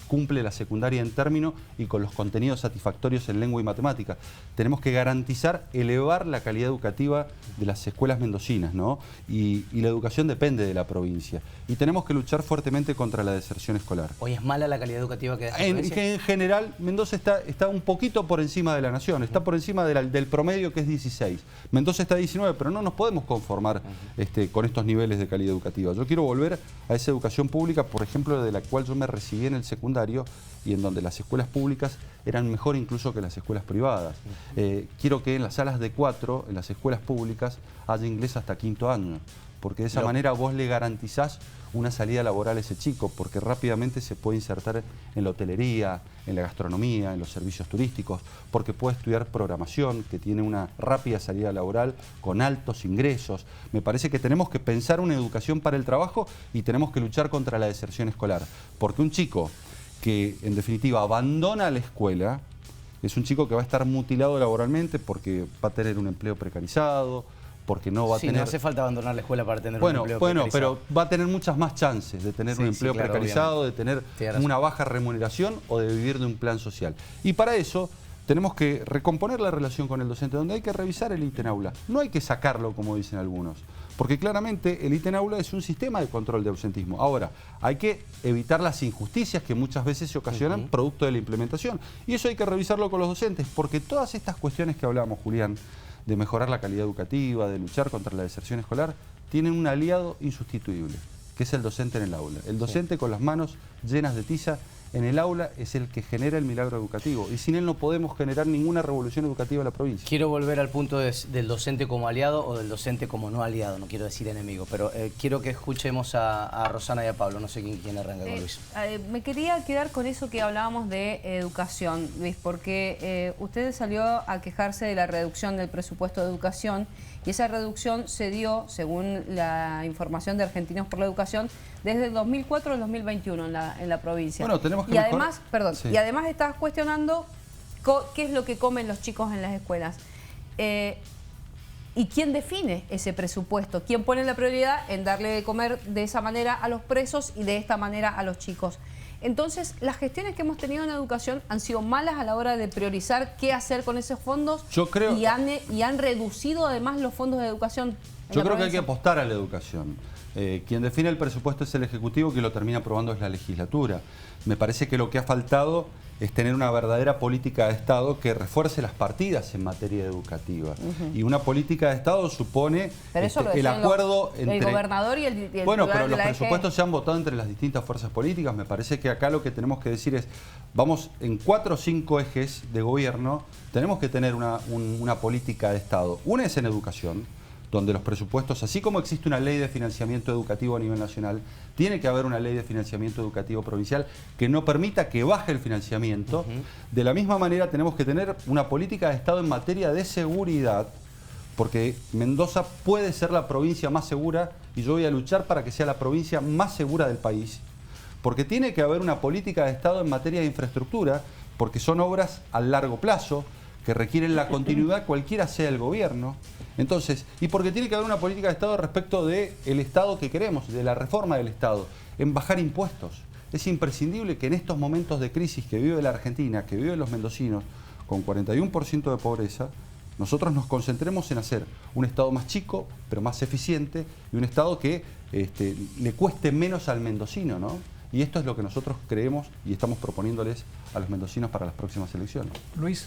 cumple la secundaria en término y con los contenidos satisfactorios en lengua y matemática. Tenemos que garantizar, elevar la calidad educativa de las escuelas mendocinas, ¿no? Y la educación depende de la provincia. Y tenemos que luchar fuertemente contra la deserción escolar. ¿Hoy es mala la calidad educativa que da esta provincia? En general, Mendoza está un poquito por encima de la nación, está por encima del promedio que es 16. Mendoza está 19, pero no nos podemos conformar con estos niveles de calidad educativa. Yo quiero volver a esa educación pública, por ejemplo, de la cual yo me recibí en el secundario y en donde las escuelas públicas eran mejor incluso que las escuelas privadas. Quiero que en las salas de 4, en las escuelas públicas, haya inglés hasta 5º año, porque de esa manera vos le garantizás una salida laboral a ese chico, porque rápidamente se puede insertar en la hotelería, en la gastronomía, en los servicios turísticos, porque puede estudiar programación, que tiene una rápida salida laboral con altos ingresos. Me parece que tenemos que pensar una educación para el trabajo y tenemos que luchar contra la deserción escolar, porque un chico que en definitiva abandona la escuela es un chico que va a estar mutilado laboralmente porque va a tener un empleo precarizado, porque no va a tener... no hace falta abandonar la escuela para tener un empleo precarizado. Pero va a tener muchas más chances de tener un empleo precarizado, obviamente. De tener una baja remuneración o de vivir de un plan social. Y para eso tenemos que recomponer la relación con el docente, donde hay que revisar el ítem aula. No hay que sacarlo, como dicen algunos, porque claramente el ítem aula es un sistema de control de ausentismo. Ahora, hay que evitar las injusticias que muchas veces se ocasionan producto de la implementación. Y eso hay que revisarlo con los docentes, porque todas estas cuestiones que hablamos, Julián, de mejorar la calidad educativa, de luchar contra la deserción escolar, tienen un aliado insustituible, que es el docente en el aula. El docente con las manos llenas de tiza en el aula es el que genera el milagro educativo y sin él no podemos generar ninguna revolución educativa en la provincia. Quiero volver al punto del docente como aliado o del docente como no aliado, no quiero decir enemigo, pero quiero que escuchemos a Rosana y a Pablo, no sé quién arranca con Luis. Me quería quedar con eso que hablábamos de educación, Luis, porque usted salió a quejarse de la reducción del presupuesto de educación y esa reducción se dio, según la información de Argentinos por la Educación, desde el 2004 al 2021 en la provincia. Bueno, tenemos que y además, y además estás cuestionando qué es lo que comen los chicos en las escuelas. ¿Y quién define ese presupuesto? ¿Quién pone la prioridad en darle de comer de esa manera a los presos y de esta manera a los chicos? Entonces, las gestiones que hemos tenido en educación han sido malas a la hora de priorizar qué hacer con esos fondos. Yo creo, y han reducido además los fondos de educación. Yo creo que hay que apostar a la educación. Quien define el presupuesto es el Ejecutivo, que lo termina aprobando es la legislatura. Me parece que lo que ha faltado es tener una verdadera política de Estado que refuerce las partidas en materia educativa. Y una política de Estado supone el acuerdo entre... El gobernador y el bueno, pero los presupuestos se han votado entre las distintas fuerzas políticas. Me parece que acá lo que tenemos que decir es, vamos en 4 o 5 ejes de gobierno, tenemos que tener una política de Estado. Una es en educación, donde los presupuestos, así como existe una ley de financiamiento educativo a nivel nacional, tiene que haber una ley de financiamiento educativo provincial que no permita que baje el financiamiento. De la misma manera tenemos que tener una política de Estado en materia de seguridad, porque Mendoza puede ser la provincia más segura y yo voy a luchar para que sea la provincia más segura del país, porque tiene que haber una política de Estado en materia de infraestructura, porque son obras a largo plazo, que requieren la continuidad cualquiera sea el gobierno. Entonces, y porque tiene que haber una política de Estado respecto del Estado que queremos, de la reforma del Estado, en bajar impuestos. Es imprescindible que en estos momentos de crisis que vive la Argentina, que viven los mendocinos, con 41% de pobreza, nosotros nos concentremos en hacer un Estado más chico, pero más eficiente, y un Estado que le cueste menos al mendocino, ¿no? Y esto es lo que nosotros creemos y estamos proponiéndoles a los mendocinos para las próximas elecciones. Luis,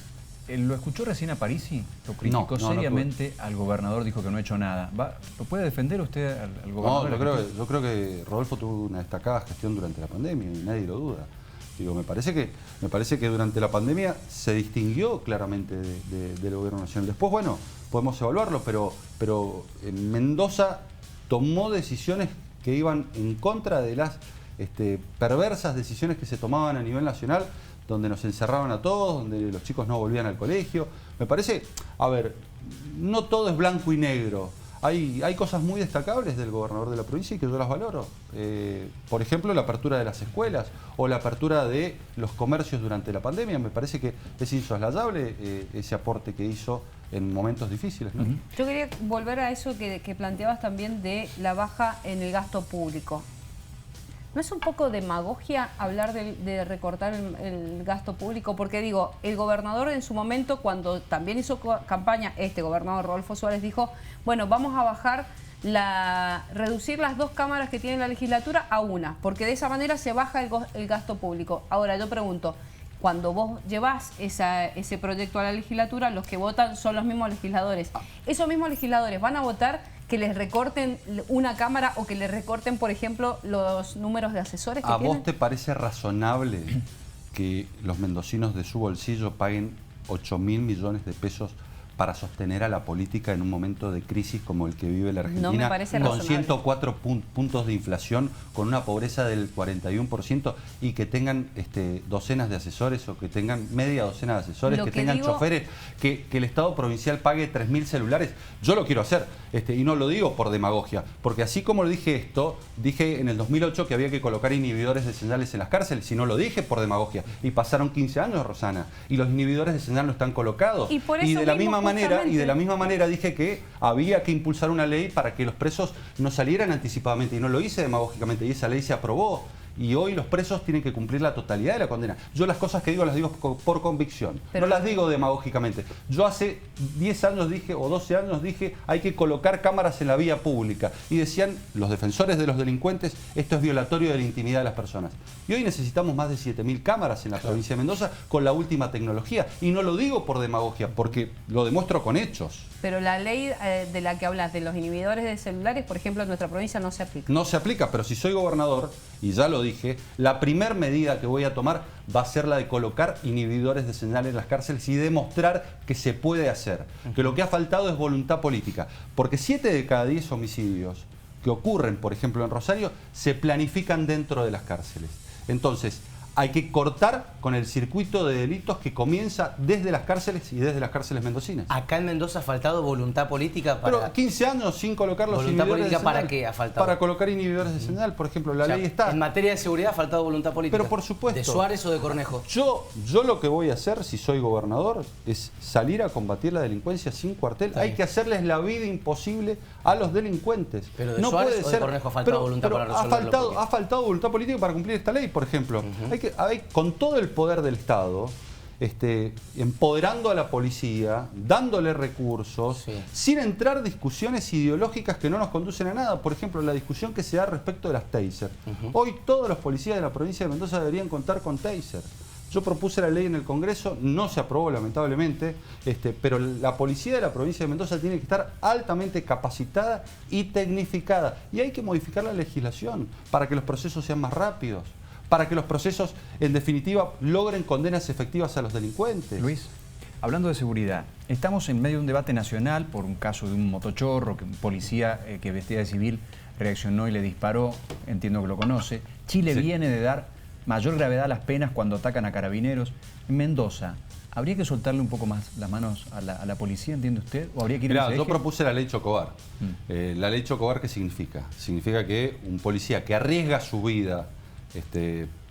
¿Lo escuchó recién a Parisi? ¿Lo criticó seriamente al gobernador? Dijo que no ha hecho nada. ¿Lo puede defender usted al gobernador? No, yo creo que Rodolfo tuvo una destacada gestión durante la pandemia y nadie lo duda. Digo, me parece que durante la pandemia se distinguió claramente del gobierno nacional. Después, bueno, podemos evaluarlo, pero en Mendoza tomó decisiones que iban en contra de las perversas decisiones que se tomaban a nivel nacional, donde nos encerraban a todos, donde los chicos no volvían al colegio. Me parece, a ver, no todo es blanco y negro. Hay cosas muy destacables del gobernador de la provincia y que yo las valoro. Por ejemplo, la apertura de las escuelas o la apertura de los comercios durante la pandemia. Me parece que es insoslayable ese aporte que hizo en momentos difíciles, ¿no? Yo quería volver a eso que planteabas también de la baja en el gasto público. ¿No es un poco demagogia hablar de recortar el gasto público? Porque digo, el gobernador en su momento, cuando también hizo campaña, este gobernador Rodolfo Suárez dijo, bueno, vamos a reducir las 2 cámaras que tiene la legislatura a una, porque de esa manera se baja el gasto público. Ahora yo pregunto, cuando vos llevás ese proyecto a la legislatura, los que votan son los mismos legisladores. ¿Esos mismos legisladores van a votar que les recorten una cámara o que les recorten, por ejemplo, los números de asesores que tienen? ¿A vos te parece razonable que los mendocinos de su bolsillo paguen 8.000 millones de pesos para sostener a la política en un momento de crisis como el que vive la Argentina? No me parece con razonable. 104 puntos de inflación, con una pobreza del 41% y que tengan docenas de asesores o que tengan media docena de asesores, que tengan choferes, que el Estado provincial pague 3.000 celulares. Yo lo quiero hacer y no lo digo por demagogia, porque así como lo dije esto, dije en el 2008 que había que colocar inhibidores de señales en las cárceles, y no lo dije por demagogia. Y pasaron 15 años, Rosana, y los inhibidores de señal no están colocados. Y de la misma manera dije que había que impulsar una ley para que los presos no salieran anticipadamente, y no lo hice demagógicamente, y esa ley se aprobó. Y hoy los presos tienen que cumplir la totalidad de la condena. Yo las cosas que digo las digo por convicción, no las digo demagógicamente. Yo hace 10 años dije, o 12 años dije, hay que colocar cámaras en la vía pública. Y decían los defensores de los delincuentes, esto es violatorio de la intimidad de las personas. Y hoy necesitamos más de 7.000 cámaras en la provincia de Mendoza con la última tecnología. Y no lo digo por demagogia, porque lo demuestro con hechos. Pero la ley de la que hablas, de los inhibidores de celulares, por ejemplo, en nuestra provincia no se aplica. No se aplica, pero si soy gobernador, y ya lo dije, la primer medida que voy a tomar va a ser la de colocar inhibidores de señal en las cárceles y demostrar que se puede hacer. Que lo que ha faltado es voluntad política. Porque 7 de cada 10 homicidios que ocurren, por ejemplo, en Rosario, se planifican dentro de las cárceles. Entonces, hay que cortar con el circuito de delitos que comienza desde las cárceles y desde las cárceles mendocinas. Acá en Mendoza ha faltado voluntad política para... Pero 15 años sin colocar los inhibidores de señal. ¿Para qué ha faltado? Para colocar inhibidores de señal, por ejemplo, la ley está. En materia de seguridad ha faltado voluntad política. Pero por supuesto. ¿De Suárez o de Cornejo? Yo lo que voy a hacer, si soy gobernador, es salir a combatir la delincuencia sin cuartel. Hay que hacerles la vida imposible a los delincuentes. Pero de Suárez o de Cornejo ha faltado voluntad para resolverlo. Ha faltado voluntad política para cumplir esta ley, por ejemplo. Con todo el poder del Estado, empoderando a la policía, dándole recursos, sin entrar discusiones ideológicas que no nos conducen a nada. Por ejemplo, la discusión que se da respecto de las taser. Hoy todos los policías de la provincia de Mendoza deberían contar con taser. Yo propuse la ley en el Congreso, no se aprobó lamentablemente, pero la policía de la provincia de Mendoza tiene que estar altamente capacitada y tecnificada. Y hay que modificar la legislación para que los procesos sean más rápidos, para que los procesos, en definitiva, logren condenas efectivas a los delincuentes. Luis, hablando de seguridad, estamos en medio de un debate nacional por un caso de un motochorro, que un policía que vestía de civil reaccionó y le disparó, entiendo que lo conoce. Chile viene de dar mayor gravedad a las penas cuando atacan a carabineros. En Mendoza, ¿habría que soltarle un poco más las manos a la policía, entiende usted? ¿O habría que ir a ese yo eje? propuse la ley Chocobar. La ley Chocobar, ¿qué significa? Significa que un policía que arriesga su vida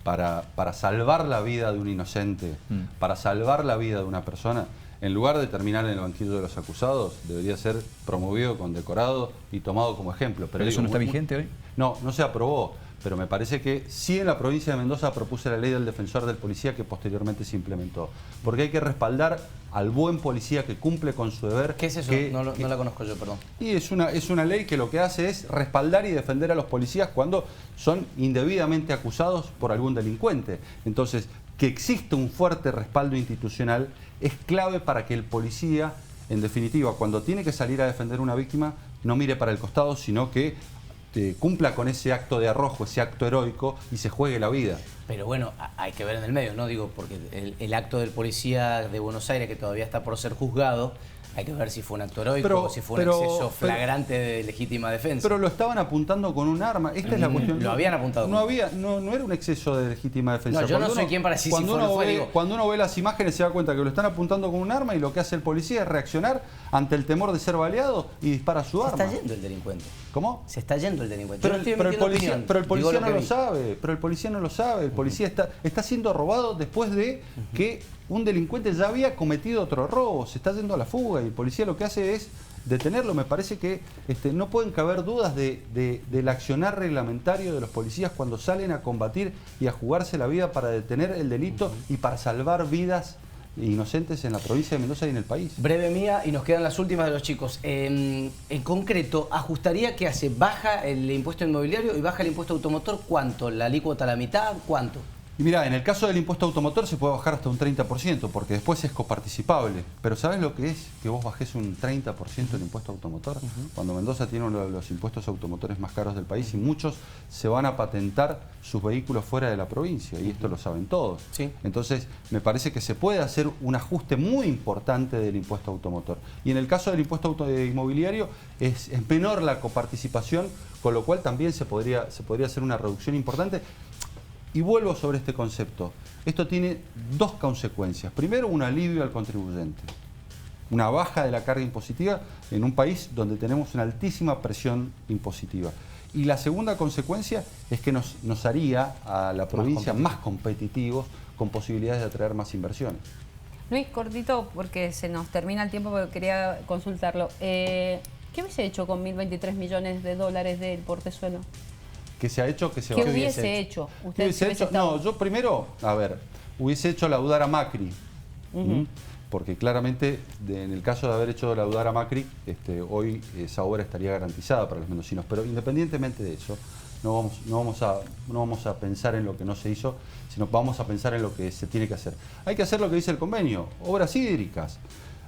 para salvar la vida de un inocente, para salvar la vida de una persona, en lugar de terminar en el banquillo de los acusados, debería ser promovido, condecorado y tomado como ejemplo. ¿Pero eso no está vigente hoy? No, no se aprobó. Pero me parece que sí en la provincia de Mendoza propuse la ley del defensor del policía que posteriormente se implementó. Porque hay que respaldar al buen policía que cumple con su deber. ¿Qué es eso? No la conozco yo, perdón. Y es una ley que lo que hace es respaldar y defender a los policías cuando son indebidamente acusados por algún delincuente. Entonces, que existe un fuerte respaldo institucional es clave para que el policía, en definitiva, cuando tiene que salir a defender a una víctima, no mire para el costado, sino que cumpla con ese acto de arrojo, ese acto heroico y se juegue la vida. Pero bueno, hay que ver en el medio, ¿no? Digo, porque el acto del policía de Buenos Aires, que todavía está por ser juzgado, hay que ver si fue un acto heroico o si fue un exceso flagrante de legítima defensa. Pero lo estaban apuntando con un arma. Esta es la cuestión. Lo habían apuntado. No era un exceso de legítima defensa. No, yo no soy quien para decir si fue o no fue. Cuando uno ve las imágenes se da cuenta que lo están apuntando con un arma y lo que hace el policía es reaccionar ante el temor de ser baleado y dispara su arma. Se está yendo el delincuente. ¿Cómo? Se está yendo el delincuente. Pero el policía no lo sabe. Pero el policía no lo sabe. El policía está siendo robado después de que un delincuente ya había cometido otro robo. Se está yendo a la fuga y el policía lo que hace es detenerlo. Me parece que no pueden caber dudas del accionar reglamentario de los policías cuando salen a combatir y a jugarse la vida para detener el delito y para salvar vidas inocentes en la provincia de Mendoza y en el país. Breve mía, y nos quedan las últimas de los chicos. En concreto, ¿ajustaría que hace? ¿Baja el impuesto inmobiliario y baja el impuesto automotor? ¿Cuánto? ¿La alícuota a la mitad? ¿Cuánto? Y mira, en el caso del impuesto automotor se puede bajar hasta un 30%, porque después es coparticipable. Pero ¿sabes lo que es que vos bajés un 30% el impuesto automotor? Cuando Mendoza tiene uno de los impuestos automotores más caros del país y muchos se van a patentar sus vehículos fuera de la provincia, y esto lo saben todos. Sí. Entonces, me parece que se puede hacer un ajuste muy importante del impuesto automotor. Y en el caso del impuesto inmobiliario es menor la coparticipación, con lo cual también se podría hacer una reducción importante. Y vuelvo sobre este concepto. Esto tiene dos consecuencias. Primero, un alivio al contribuyente. Una baja de la carga impositiva en un país donde tenemos una altísima presión impositiva. Y la segunda consecuencia es que nos haría a la provincia más competitivos, con posibilidades de atraer más inversiones. Luis, cortito, porque se nos termina el tiempo, pero quería consultarlo. ¿Qué hubiese hecho con 1.023 millones de dólares del portezuelo? ¿Qué se ha hecho? ¿Qué hubiese hecho? ¿Qué hubiese hecho? No, yo primero, hubiese hecho laudar a Macri. Porque claramente, en el caso de haber hecho laudar a Macri, hoy esa obra estaría garantizada para los mendocinos. Pero independientemente de eso, no vamos a pensar en lo que no se hizo, sino vamos a pensar en lo que se tiene que hacer. Hay que hacer lo que dice el convenio, obras hídricas.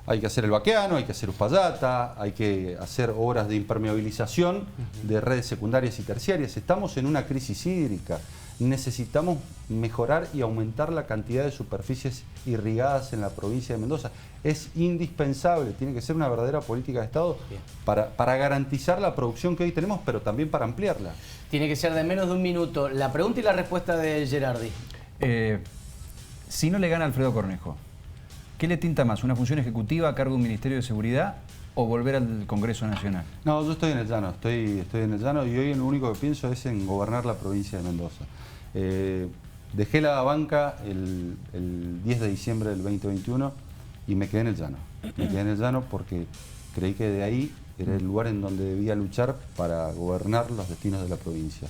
Hay que hacer el Baqueano, hay que hacer Uspallata, hay que hacer obras de impermeabilización de redes secundarias y terciarias. Estamos en una crisis hídrica. Necesitamos mejorar y aumentar la cantidad de superficies irrigadas en la provincia de Mendoza. Es indispensable, tiene que ser una verdadera política de Estado para garantizar la producción que hoy tenemos, pero también para ampliarla. Tiene que ser de menos de un minuto. La pregunta y la respuesta de Gerardi. Si no le gana Alfredo Cornejo, ¿qué le tinta más? ¿Una función ejecutiva a cargo de un Ministerio de Seguridad o volver al Congreso Nacional? No, yo estoy en el llano, estoy en el llano y hoy lo único que pienso es en gobernar la provincia de Mendoza. Dejé la banca el 10 de diciembre del 2021 y me quedé en el llano. Me quedé en el llano porque creí que de ahí era el lugar en donde debía luchar para gobernar los destinos de la provincia.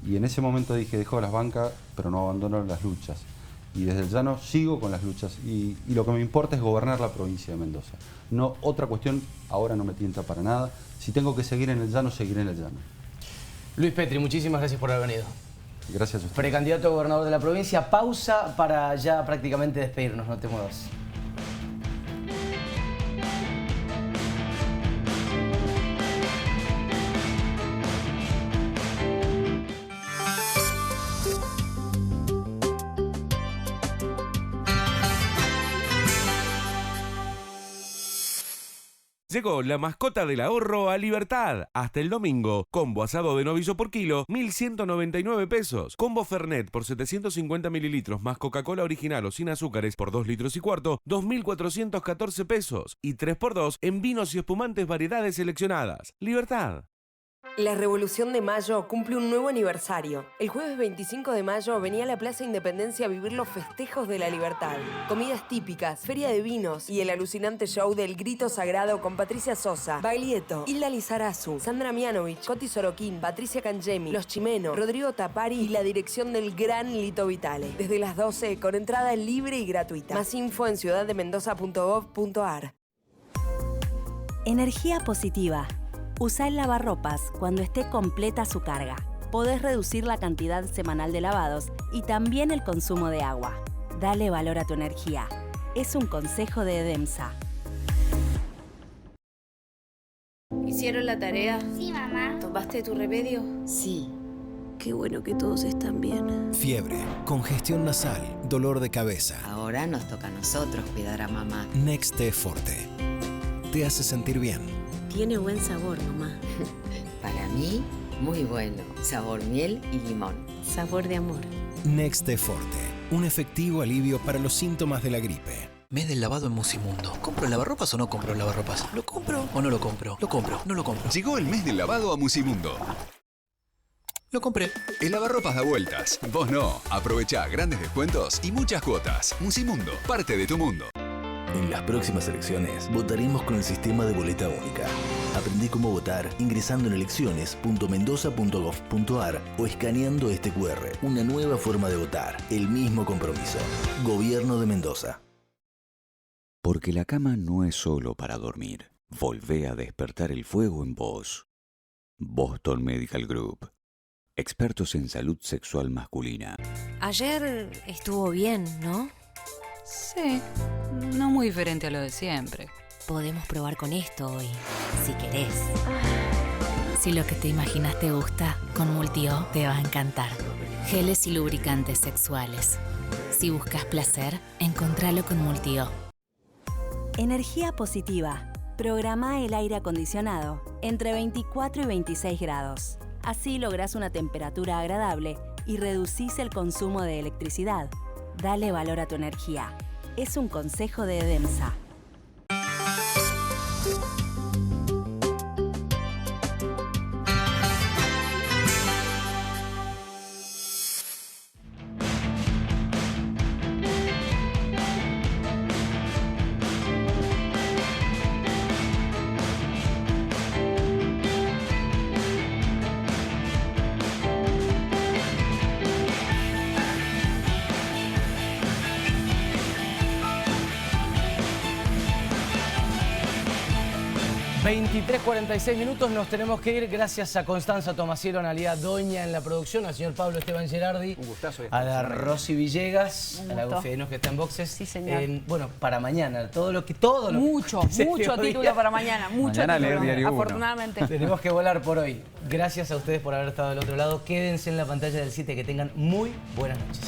Y en ese momento dije, dejo las bancas, pero no abandono las luchas. Y desde el llano sigo con las luchas y lo que me importa es gobernar la provincia de Mendoza. No, otra cuestión ahora no me tienta para nada. Si tengo que seguir en el llano, seguiré en el llano. Luis Petri, muchísimas gracias por haber venido. Gracias a usted. Precandidato a gobernador de la provincia. Pausa para ya prácticamente despedirnos, no te muevas. Llegó la mascota del ahorro a Libertad. Hasta el domingo. Combo asado de novillo por kilo, 1.199 pesos. Combo Fernet por 750 mililitros más Coca-Cola original o sin azúcares por 2 litros y cuarto, 2.414 pesos. Y 3x2 en vinos y espumantes variedades seleccionadas. Libertad. La Revolución de Mayo cumple un nuevo aniversario. El jueves 25 de mayo venía a la Plaza Independencia a vivir los festejos de la libertad. Comidas típicas, feria de vinos y el alucinante show del Grito Sagrado con Patricia Sosa, Baglietto, Hilda Lizarazu, Sandra Mianovich, Coti Sorokin, Patricia Cangemi, Los Chimeno, Rodrigo Tapari y la dirección del gran Lito Vitale. Desde las 12 con entrada libre y gratuita. Más info en ciudaddemendoza.gov.ar. Energía positiva. Usa el lavarropas cuando esté completa su carga. Podés reducir la cantidad semanal de lavados y también el consumo de agua. Dale valor a tu energía. Es un consejo de EDEMSA. ¿Hicieron la tarea? Sí, mamá. ¿Tomaste tu remedio? Sí. Qué bueno que todos están bien. Fiebre, congestión nasal, dolor de cabeza. Ahora nos toca a nosotros cuidar a mamá. Nexte Forte. Te hace sentir bien. Tiene buen sabor, mamá. Para mí, muy bueno. Sabor miel y limón. Sabor de amor. Nexte Forte. Un efectivo alivio para los síntomas de la gripe. Mes del lavado en Musimundo. ¿Compro lavarropas o no compro lavarropas? ¿Lo compro o no lo compro? Lo compro, no lo compro. Llegó el mes del lavado a Musimundo. Lo compré. El lavarropas da vueltas. Vos no. Aprovechá grandes descuentos y muchas cuotas. Musimundo, parte de tu mundo. En las próximas elecciones votaremos con el sistema de boleta única. Aprendí cómo votar ingresando en elecciones.mendoza.gov.ar o escaneando este QR. Una nueva forma de votar. El mismo compromiso. Gobierno de Mendoza. Porque la cama no es solo para dormir. Volvé a despertar el fuego en vos. Boston Medical Group. Expertos en salud sexual masculina. Ayer estuvo bien, ¿no? Sí, no muy diferente a lo de siempre. Podemos probar con esto hoy, si querés. Si lo que te imaginas te gusta, con Multio te va a encantar. Geles y lubricantes sexuales. Si buscas placer, encontralo con Multio. Energía positiva. Programa el aire acondicionado entre 24 y 26 grados. Así lográs una temperatura agradable y reducís el consumo de electricidad. Dale valor a tu energía. Es un consejo de EDEMSA. ...23:46, nos tenemos que ir. Gracias a Constanza Tomasielo, Analía Doña en la producción, al señor Pablo Esteban Gerardi, un gustazo, a la Rosy Villegas, a la Gofianos que está en boxes. Sí, señor. Bueno, para mañana, mucho título para mañana, mucho mañana título, leer Diario afortunadamente. Tenemos que volar por hoy. Gracias a ustedes por haber estado del otro lado. Quédense en la pantalla del 7, que tengan muy buenas noches.